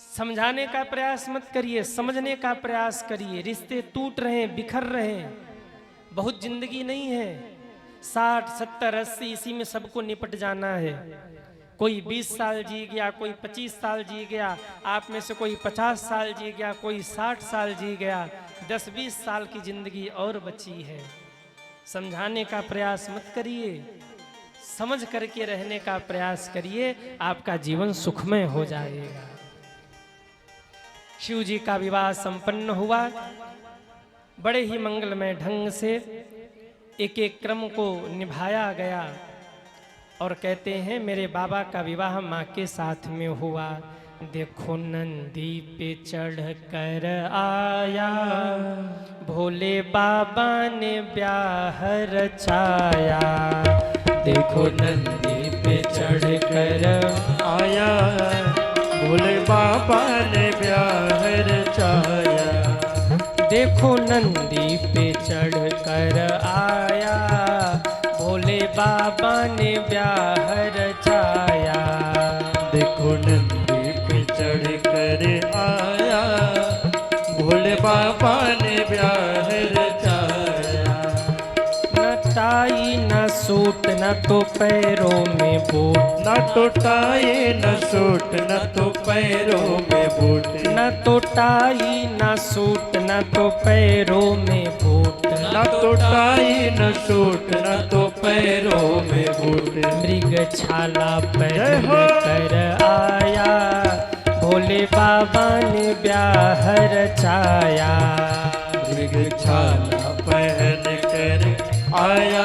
समझाने का प्रयास मत करिए, समझने का प्रयास करिए। रिश्ते टूट रहे हैं, बिखर रहे हैं। बहुत जिंदगी नहीं है। 60, 70, 80 इसी में सबको निपट जाना है। कोई 20 साल जी गया, कोई 25 साल जी गया, आप में से कोई 50 साल जी गया, कोई 60 साल जी गया। 10-20 साल की जिंदगी और बची है। समझाने का प्रयास मत करिए, समझ करके रहने का प्रयास करिए, आपका जीवन सुखमय हो जाएगा। शिव जी का विवाह संपन्न हुआ। बड़े ही मंगलमय ढंग से एक एक क्रम को निभाया गया। और कहते हैं, मेरे बाबा का विवाह माँ के साथ में हुआ। देखो नंदी पे चढ़ कर आया, भोले बाबा ने ब्याह रचाया। देखो नंदी पे चढ़ कर आया, भोले बाबा ने ब्याह रचाया। देखो नंदी पे चढ़ कर आया, भोले बाबा ने ब्याह रचाया। देखो नंदी पे चढ़ कर आया, भोले बाबा ने ब्याह रचाया। न टाई न सूट न तो पैरों में बूट, न तो टाई न सूट न तो पैरों में बूट। न तो टाई न सूट न तो पैरों में बूट। न तो टाई न सूट न तो पैरों में बूट। मृग छाला पहन कर आया, भोले बाबा ने ब्याह रचाया। मृग छाला पहन कर आया,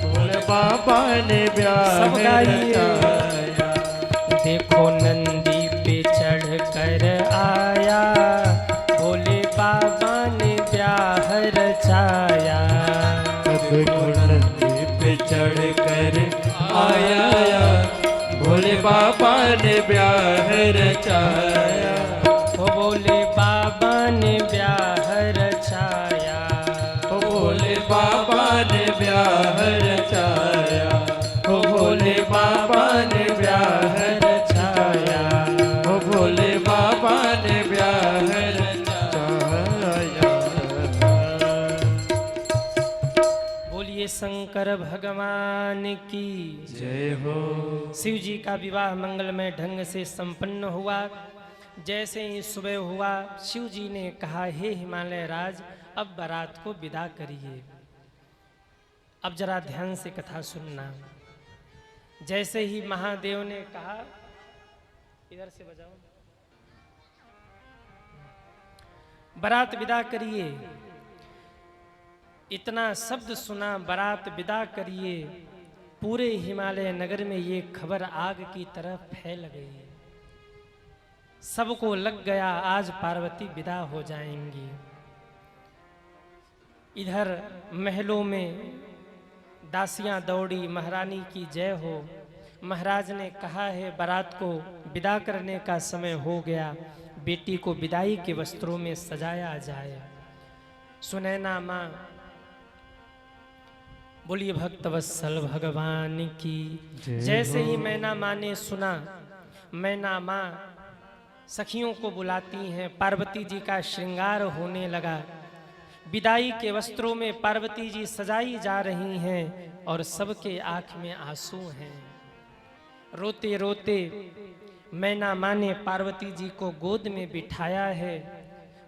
भोले बाबा ने ब्याह सब गाइए। रचाया। देखो नंदी रचाया। सब कुंडली पे चढ़ कर आया, भोले बाबा ने ब्याह रचाया। ओ भोले बाबा ने ब्याह रचाया। ओ भोले बाबा ने ब्याह रचाया। ओ भोले बाबा ने ब्याह रचाया। ओ भोले बाबा ने ब्याह रचाया। बोलिए शंकर भगवान की जय हो। शिव जी का विवाह मंगलमय ढंग से संपन्न हुआ। जैसे ही सुबह हुआ, शिव जी ने कहा, हे हिमालय राज, अब बारात को विदा करिए। अब जरा ध्यान से कथा सुनना। जैसे ही महादेव ने कहा, इधर से बजाओ, बारात विदा करिए, इतना शब्द सुना, बारात विदा करिए, पूरे हिमालय नगर में ये खबर आग की तरह फैल गई। सबको लग गया आज पार्वती विदा हो जाएंगी। इधर महलों में दासियां दौड़ी, महारानी की जय हो। महाराज ने कहा है बारात को विदा करने का समय हो गया, बेटी को विदाई के वस्त्रों में सजाया जाए। सुनैना माँ, बोलिए भक्तवत्सल भगवान की। जैसे ही मैना माँ ने सुना, मैना माँ सखियों को बुलाती हैं। पार्वती जी का श्रृंगार होने लगा। विदाई के वस्त्रों में पार्वती जी सजाई जा रही हैं और सबके आंख में आंसू हैं। रोते रोते मैना माँ ने पार्वती जी को गोद में बिठाया है।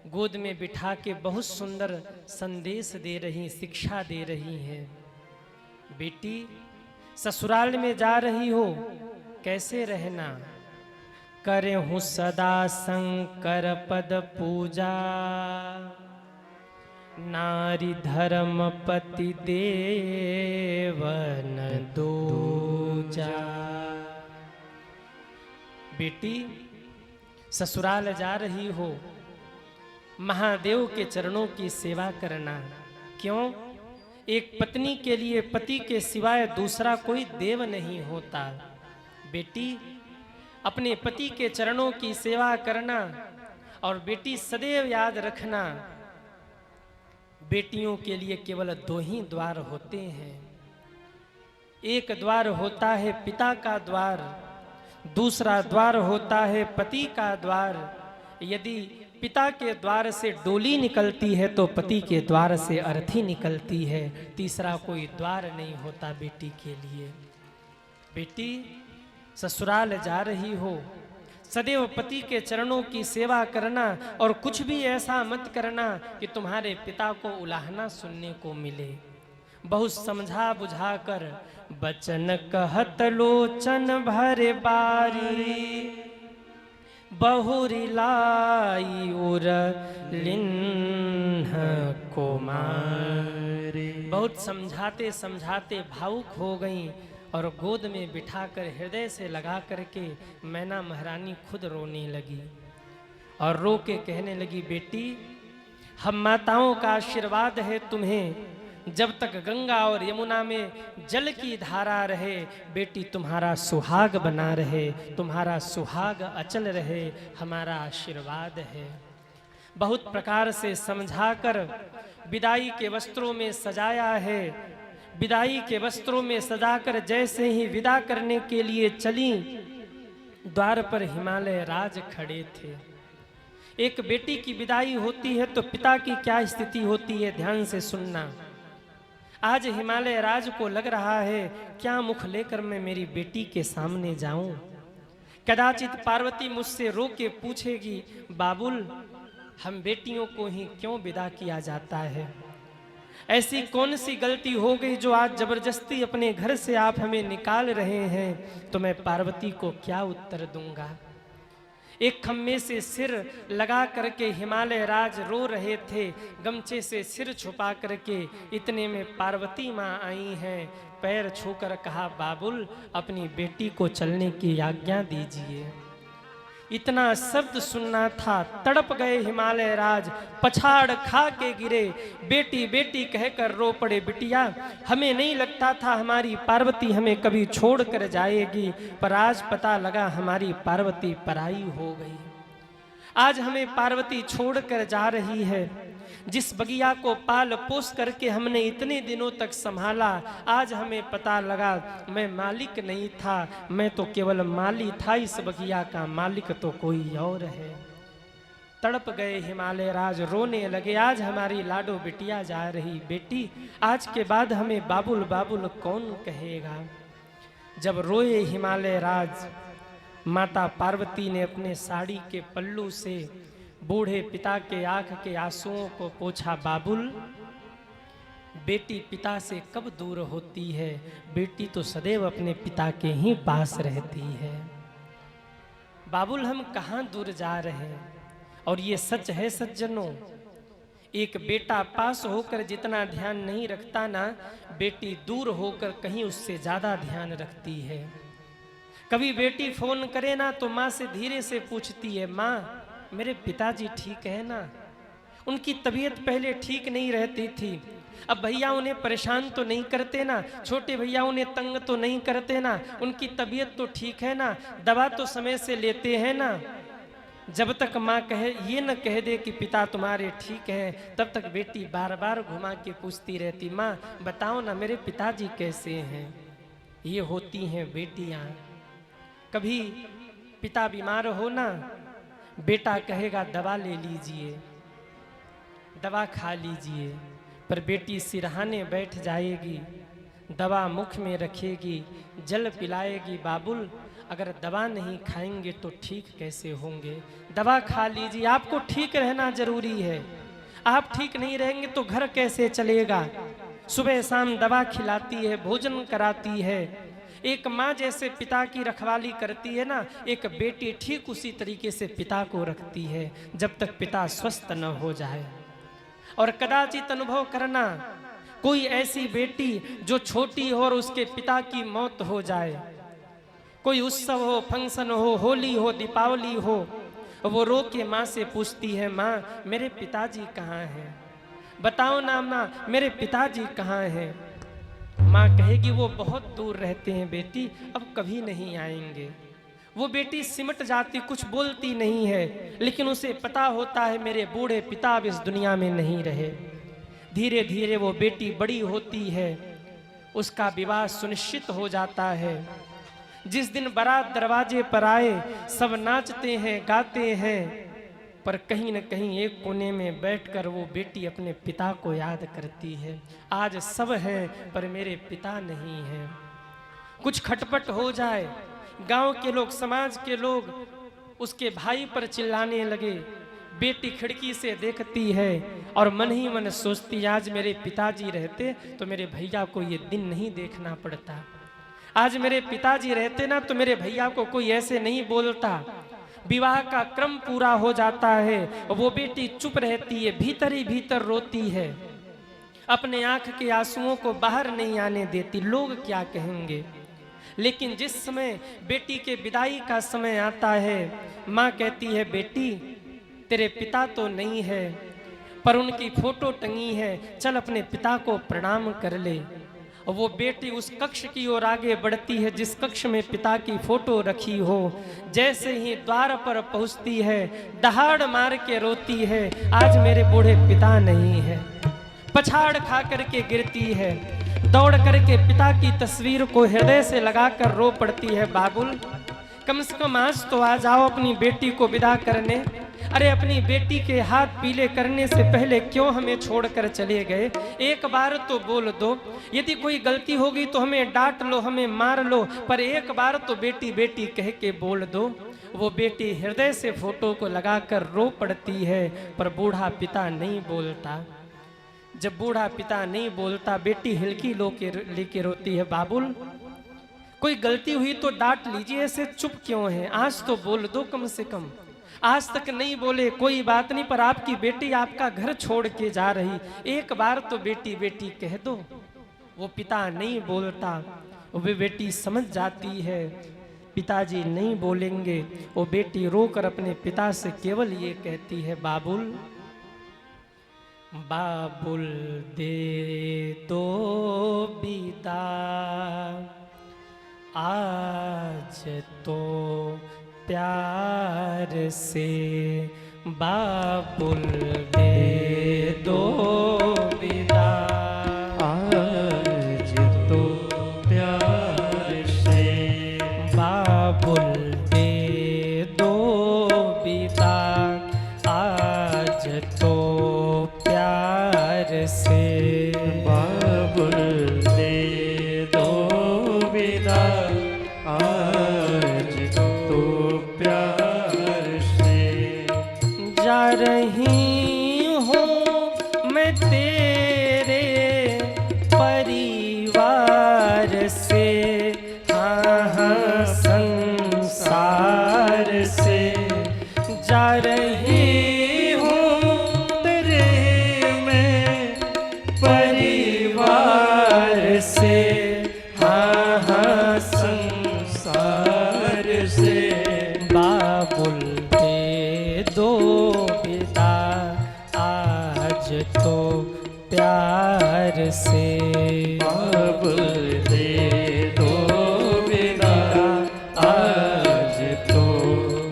गोद में बिठा के बहुत सुंदर संदेश दे रही, शिक्षा दे रही हैं। बेटी, ससुराल में जा रही हो, कैसे रहना। करे हूँ सदा शंकर पद पूजा, नारी धर्म पति देवन दूजा। बेटी, ससुराल जा रही हो, महादेव के चरणों की सेवा करना। क्यों? एक पत्नी के लिए पति के सिवाय दूसरा कोई देव नहीं होता। बेटी, अपने पति के चरणों की सेवा करना। और बेटी, सदैव याद रखना, बेटियों के लिए केवल दो ही द्वार होते हैं। एक द्वार होता है पिता का द्वार, दूसरा द्वार होता है पति का द्वार। यदि पिता के द्वार से डोली निकलती है तो पति के द्वार से अर्थी निकलती है। तीसरा कोई द्वार नहीं होता बेटी के लिए। बेटी, ससुराल जा रही हो, सदैव पति के चरणों की सेवा करना और कुछ भी ऐसा मत करना कि तुम्हारे पिता को उलाहना सुनने को मिले। बहुत समझा बुझा कर बचन कहत लोचन भरे बारी, बहुरी लाई उर लिन्ह कुमारी। बहुत समझाते समझाते भावुक हो गईं और गोद में बिठाकर हृदय से लगा करके मैना महारानी खुद रोने लगी और रो के कहने लगी, बेटी, हम माताओं का आशीर्वाद है तुम्हें, जब तक गंगा और यमुना में जल की धारा रहे, बेटी तुम्हारा सुहाग बना रहे, तुम्हारा सुहाग अचल रहे, हमारा आशीर्वाद है। बहुत प्रकार से समझाकर विदाई के वस्त्रों में सजाया है। विदाई के वस्त्रों में सजाकर जैसे ही विदा करने के लिए चली, द्वार पर हिमालय राज खड़े थे। एक बेटी की विदाई होती है तो पिता की क्या स्थिति होती है, ध्यान से सुनना। आज हिमालय राज को लग रहा है, क्या मुख लेकर मैं मेरी बेटी के सामने जाऊं। कदाचित पार्वती मुझसे रो के पूछेगी, बाबुल, हम बेटियों को ही क्यों विदा किया जाता है? ऐसी कौन सी गलती हो गई जो आज जबरदस्ती अपने घर से आप हमें निकाल रहे हैं? तो मैं पार्वती को क्या उत्तर दूंगा? एक खम्भे से सिर लगा करके हिमालय राज रो रहे थे, गमछे से सिर छुपा करके। इतने में पार्वती माँ आई हैं, पैर छूकर कहा, बाबुल, अपनी बेटी को चलने की आज्ञा दीजिए। इतना शब्द सुनना था, तड़प गए हिमालय राज, पछाड़ खा के गिरे, बेटी बेटी कहकर रो पड़े बिटिया। हमें नहीं लगता था हमारी पार्वती हमें कभी छोड़ कर जाएगी, पर आज पता लगा हमारी पार्वती पराई हो गई। आज हमें पार्वती छोड़ कर जा रही है। जिस बगिया को पाल पोस करके हमने इतने दिनों तक संभाला, आज हमें पता लगा मैं मालिक नहीं था, मैं तो केवल माली था, इस बगिया का मालिक तो कोई और है। तड़प गए हिमालय राज, रोने लगे, आज हमारी लाडो बिटिया जा रही। बेटी आज के बाद हमें बाबुल बाबुल कौन कहेगा। जब रोए हिमालय राज, माता पार्वती ने अपने साड़ी के पल्लू से बूढ़े पिता के आंख के आंसुओं को पोंछा। बाबुल, बेटी पिता से कब दूर होती है, बेटी तो सदैव अपने पिता के ही पास रहती है। बाबुल, हम कहाँ दूर जा रहे हैं। और ये सच है सज्जनों, एक बेटा पास होकर जितना ध्यान नहीं रखता ना, बेटी दूर होकर कहीं उससे ज्यादा ध्यान रखती है। कभी बेटी फोन करे ना तो माँ से धीरे से पूछती है, माँ मेरे पिताजी ठीक है ना। उनकी तबीयत पहले ठीक नहीं रहती थी, अब भैया उन्हें परेशान तो नहीं करते ना, छोटे भैया उन्हें तंग तो नहीं करते ना, उनकी तबीयत तो ठीक है ना, दवा तो समय से लेते हैं ना। जब तक माँ कहे ये न कह दे कि पिता तुम्हारे ठीक हैं, तब तक बेटी बार बार घुमा के पूछती रहती, माँ बताओ ना मेरे पिताजी कैसे हैं। ये होती हैं बेटियाँ। कभी पिता बीमार हो ना, बेटा कहेगा दवा ले लीजिए, दवा खा लीजिए, पर बेटी सिरहाने बैठ जाएगी, दवा मुख में रखेगी, जल पिलाएगी। बाबुल, अगर दवा नहीं खाएंगे तो ठीक कैसे होंगे, दवा खा लीजिए, आपको ठीक रहना जरूरी है, आप ठीक नहीं रहेंगे तो घर कैसे चलेगा। सुबह शाम दवा खिलाती है, भोजन कराती है। एक माँ जैसे पिता की रखवाली करती है ना, एक बेटी ठीक उसी तरीके से पिता को रखती है जब तक पिता स्वस्थ न हो जाए। और कदाचित अनुभव करना, कोई ऐसी बेटी जो छोटी हो और उसके पिता की मौत हो जाए, कोई उत्सव हो, फंक्शन हो, होली हो, दीपावली हो, वो रो के माँ से पूछती है, माँ मेरे पिताजी कहाँ हैं, बताओ ना माँ मेरे पिताजी कहाँ हैं। माँ कहेगी वो बहुत दूर रहते हैं बेटी, अब कभी नहीं आएंगे। वो बेटी सिमट जाती, कुछ बोलती नहीं है, लेकिन उसे पता होता है मेरे बूढ़े पिता अब इस दुनिया में नहीं रहे। धीरे धीरे वो बेटी बड़ी होती है, उसका विवाह सुनिश्चित हो जाता है। जिस दिन बारात दरवाजे पर आए, सब नाचते हैं, गाते हैं, पर कहीं न कहीं एक कोने में बैठकर वो बेटी अपने पिता को याद करती है। आज सब है पर मेरे पिता नहीं है। कुछ खटपट हो जाए, गांव के लोग, समाज के लोग उसके भाई पर चिल्लाने लगे। बेटी खिड़की से देखती है और मन ही मन सोचती, आज मेरे पिताजी रहते तो मेरे भैया को ये दिन नहीं देखना पड़ता, आज मेरे पिताजी रहते ना तो मेरे भैया को कोई ऐसे नहीं बोलता। विवाह का क्रम पूरा हो जाता है, वो बेटी चुप रहती है, भीतर ही भीतर रोती है, अपने आंख के आंसुओं को बाहर नहीं आने देती, लोग क्या कहेंगे। लेकिन जिस समय बेटी के विदाई का समय आता है, माँ कहती है, बेटी तेरे पिता तो नहीं है पर उनकी फोटो टंगी है, चल अपने पिता को प्रणाम कर ले। और वो बेटी उस कक्ष की ओर आगे बढ़ती है जिस कक्ष में पिता की फोटो रखी हो। जैसे ही द्वार पर पहुंचती है, दहाड़ मार के रोती है, आज मेरे बूढ़े पिता नहीं है। पछाड़ खा करके गिरती है, दौड़ करके पिता की तस्वीर को हृदय से लगाकर रो पड़ती है। बाबुल, कम से कम आज तो आ जाओ अपनी बेटी को विदा करने। अरे अपनी बेटी के हाथ पीले करने से पहले क्यों हमें छोड़कर चले गए, एक बार तो बोल दो। यदि कोई गलती होगी तो हमें डांट लो, हमें मार लो, पर एक बार तो बेटी बेटी कह के बोल दो। वो बेटी हृदय से फोटो को लगाकर रो पड़ती है, पर बूढ़ा पिता नहीं बोलता। जब बूढ़ा पिता नहीं बोलता, बेटी हिलकी लेके रोती है, बाबुल कोई गलती हुई तो डांट लीजिए, ऐसे चुप क्यों है, आज तो बोल दो कम से कम। आज तक नहीं बोले, कोई बात नहीं, पर आपकी बेटी आपका घर छोड़ के जा रही, एक बार तो बेटी बेटी कह दो। वो पिता नहीं बोलता, वो बेटी समझ जाती है पिताजी नहीं बोलेंगे। वो बेटी रोकर अपने पिता से केवल ये कहती है, बाबुल बाबुल दे दो बिदा, आज तो प्यार से। बाबुल दे दो बिदा, आज तो प्यार से। बाबुल दे दो बिदा, आज तो प्यार से। बाबुल दे दो विदा, आज तो प्यार से। जा रही हूँ मैं तेरे परिवार से, हाँ हाँ संसार से। जा रही हूँ तेरे में परिवार से, हाँ हाँ संसार से। बाबुल दे दो बिदा, आज तो प्यार से। बाबुल दे दो विदा, आज तो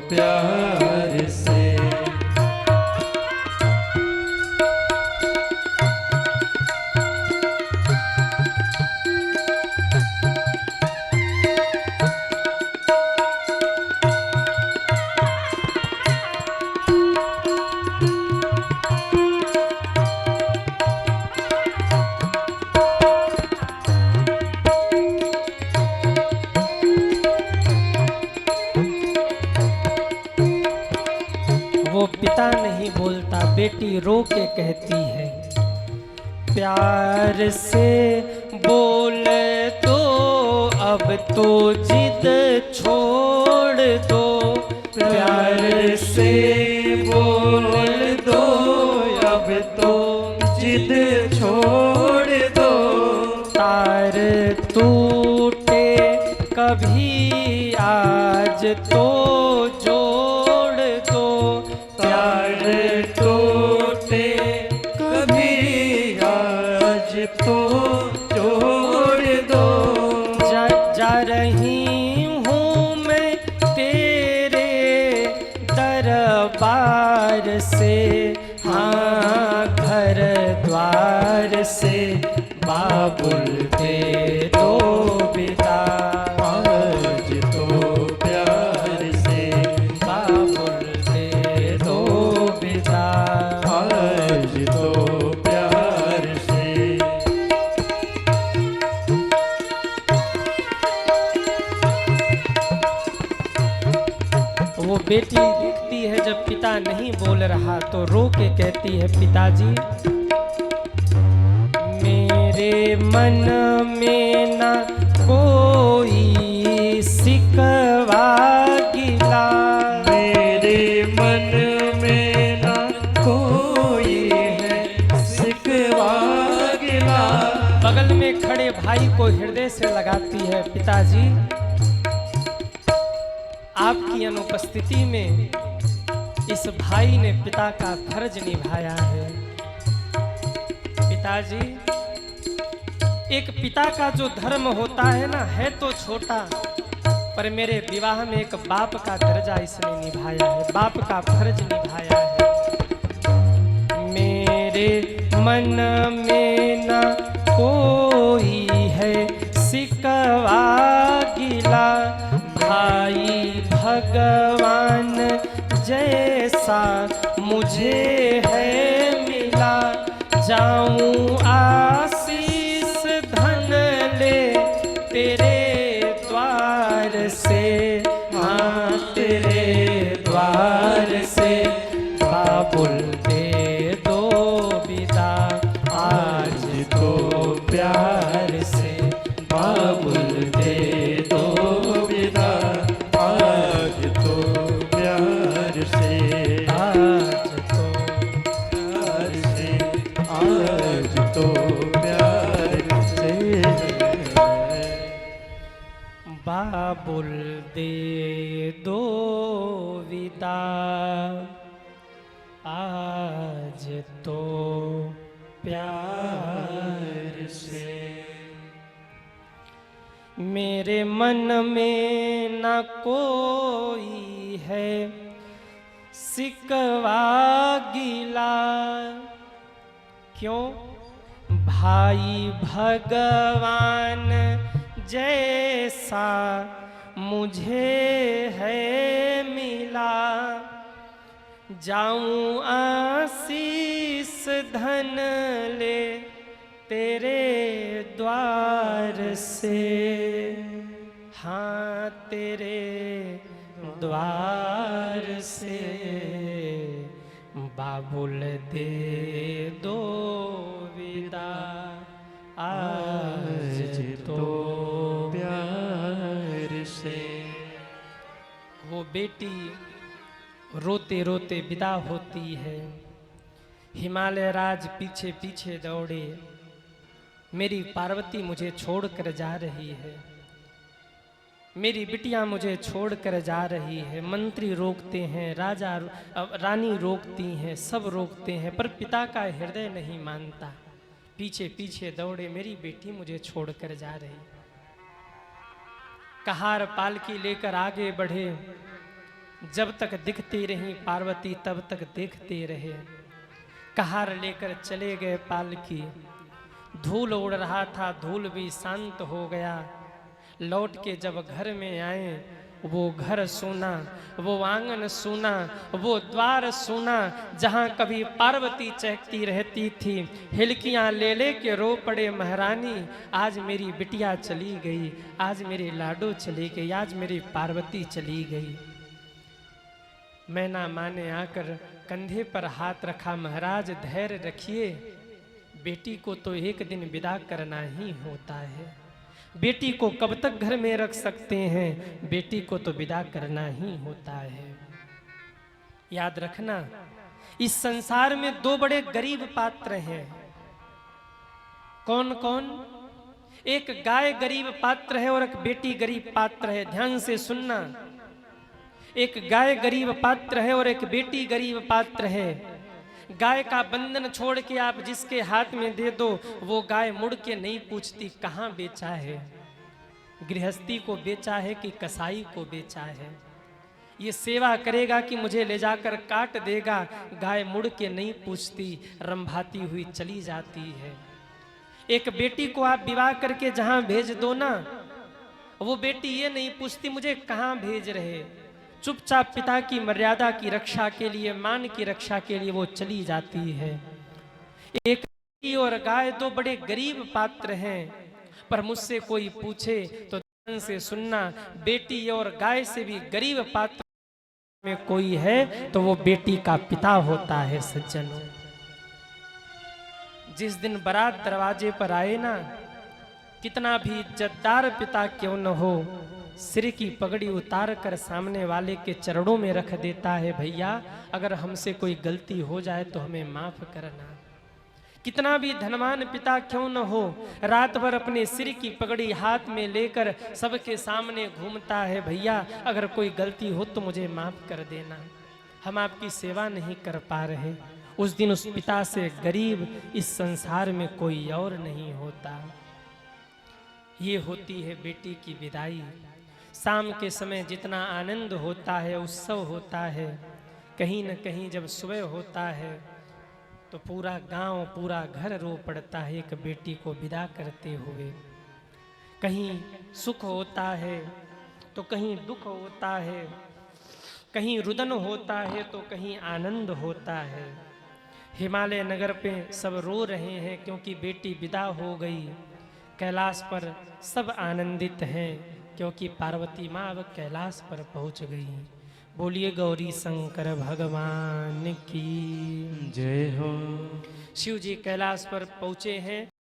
प्यार से। वो पिता नहीं बोलता, बेटी रो के कहती है, प्यार से बोल दो अब तो जिद छोड़ दो। प्यार से बोल दो अब तो जिद छोड़ दो। तार टूटे कभी आज तो जोड़ दो। तार टूटे कभी आज तो जोड़ दो। जा रही हूँ मैं तेरे दरबार से, हाँ घर द्वार से। बाबुल दे दो बिदा, आज तो प्यार से। बाबुल दे दो बिदा, आज तो प्यार से। वो बेटी देखती है जब पिता नहीं बोल रहा तो रो के कहती है, पिताजी मेरे मन में न कोई सिकवा गिला। मेरे मन में ना कोई है सिकवा गिला। बगल में खड़े भाई को हृदय से लगाती है, पिताजी आपकी अनुपस्थिति में इस भाई ने पिता का फर्ज निभाया है। पिताजी, एक पिता का जो धर्म होता है ना, है तो छोटा, पर मेरे विवाह में एक बाप का दर्जा इसने निभाया है, बाप का फर्ज निभाया है। मेरे मन में न कोई है सिकवा गिला, भाई भगवान जैसा मुझे है मिला। जाऊं आशीष धन ले तेरे द्वार से, हाँ तेरे द्वार से। बाबुल दे दो बिदा, आज तो प्यार से। बाबुल दे दो विदा, आज तो प्यार से। आज तो प्यार से, आज तो प्यार से। बाबुल दे प्यार से। मेरे मन में न कोई है सिकवा गिला, क्यों? भाई भगवान जैसा मुझे है मिला, जाऊं आशीष धन ले तेरे द्वार से, हाँ तेरे द्वार से। बाबुल दे दो विदा आज तो प्यार से। वो बेटी रोते रोते विदा होती है। हिमालय राज पीछे पीछे दौड़े, मेरी पार्वती मुझे छोड़कर जा रही है, मेरी बिटिया मुझे छोड़कर जा रही है। मंत्री रोकते हैं, राजा रानी रोकती हैं, सब रोकते हैं, पर पिता का हृदय नहीं मानता। पीछे पीछे दौड़े, मेरी बेटी मुझे छोड़कर जा रही। कहार पालकी लेकर आगे बढ़े, जब तक दिखती रही पार्वती तब तक देखते रहे। कहार लेकर चले गए पालकी, धूल उड़ रहा था, धूल भी शांत हो गया। लौट के जब घर में आए, वो घर सूना, वो आंगन सूना, वो द्वार सूना, जहां कभी पार्वती चहकती रहती थी। हिलकियां ले ले के रो पड़े महारानी, आज मेरी बिटिया चली गई, आज मेरी लाडो चली गई, आज मेरी पार्वती चली गई। मैना माँ ने आकर कंधे पर हाथ रखा, महाराज धैर्य रखिए, बेटी को तो एक दिन विदा करना ही होता है। बेटी को कब तक घर में रख सकते हैं, बेटी को तो विदा करना ही होता है। याद रखना, इस संसार में दो बड़े गरीब पात्र हैं। कौन कौन? एक गाय गरीब पात्र है और एक बेटी गरीब पात्र है। ध्यान से सुनना, एक गाय गरीब पात्र है और एक बेटी गरीब पात्र है। गाय का बंधन छोड़ के आप जिसके हाथ में दे दो, वो गाय मुड़ के नहीं पूछती कहाँ बेचा है, गृहस्थी को बेचा है कि कसाई को बेचा है। ये सेवा करेगा कि मुझे ले जाकर काट देगा, गाय मुड़ के नहीं पूछती, रंभाती हुई चली जाती है। एक बेटी को आप विवाह करके जहां भेज दो ना, वो बेटी ये नहीं पूछती मुझे कहाँ भेज रहे, चुपचाप पिता की मर्यादा की रक्षा के लिए, मान की रक्षा के लिए वो चली जाती है। एक बेटी और गाय दो बड़े गरीब पात्र हैं, पर मुझसे कोई पूछे तो ध्यान से सुनना, बेटी और गाय से भी गरीब पात्र में कोई है तो वो बेटी का पिता होता है। सज्जनों, जिस दिन बारात दरवाजे पर आए ना, कितना भी इज्जतदार पिता क्यों न हो, सिर की पगड़ी उतार कर सामने वाले के चरणों में रख देता है, भैया अगर हमसे कोई गलती हो जाए तो हमें माफ करना। कितना भी धनवान पिता क्यों न हो, रात भर अपने सिर की पगड़ी हाथ में लेकर सबके सामने घूमता है, भैया अगर कोई गलती हो तो मुझे माफ कर देना, हम आपकी सेवा नहीं कर पा रहे। उस दिन उस पिता से गरीब इस संसार में कोई और नहीं होता। ये होती है बेटी की विदाई। शाम के समय जितना आनंद होता है, उत्सव होता है, कहीं न कहीं जब सुबह होता है तो पूरा गांव, पूरा घर रो पड़ता है एक बेटी को विदा करते हुए। कहीं सुख होता है तो कहीं दुख होता है, कहीं रुदन होता है तो कहीं आनंद होता है। हिमालय नगर पे सब रो रहे हैं क्योंकि बेटी विदा हो गई। कैलाश पर सब आनंदित हैं क्योंकि पार्वती माँ अब कैलाश पर पहुंच गई। बोलिए गौरी शंकर भगवान की जय हो। शिव जी कैलाश पर पहुंचे हैं।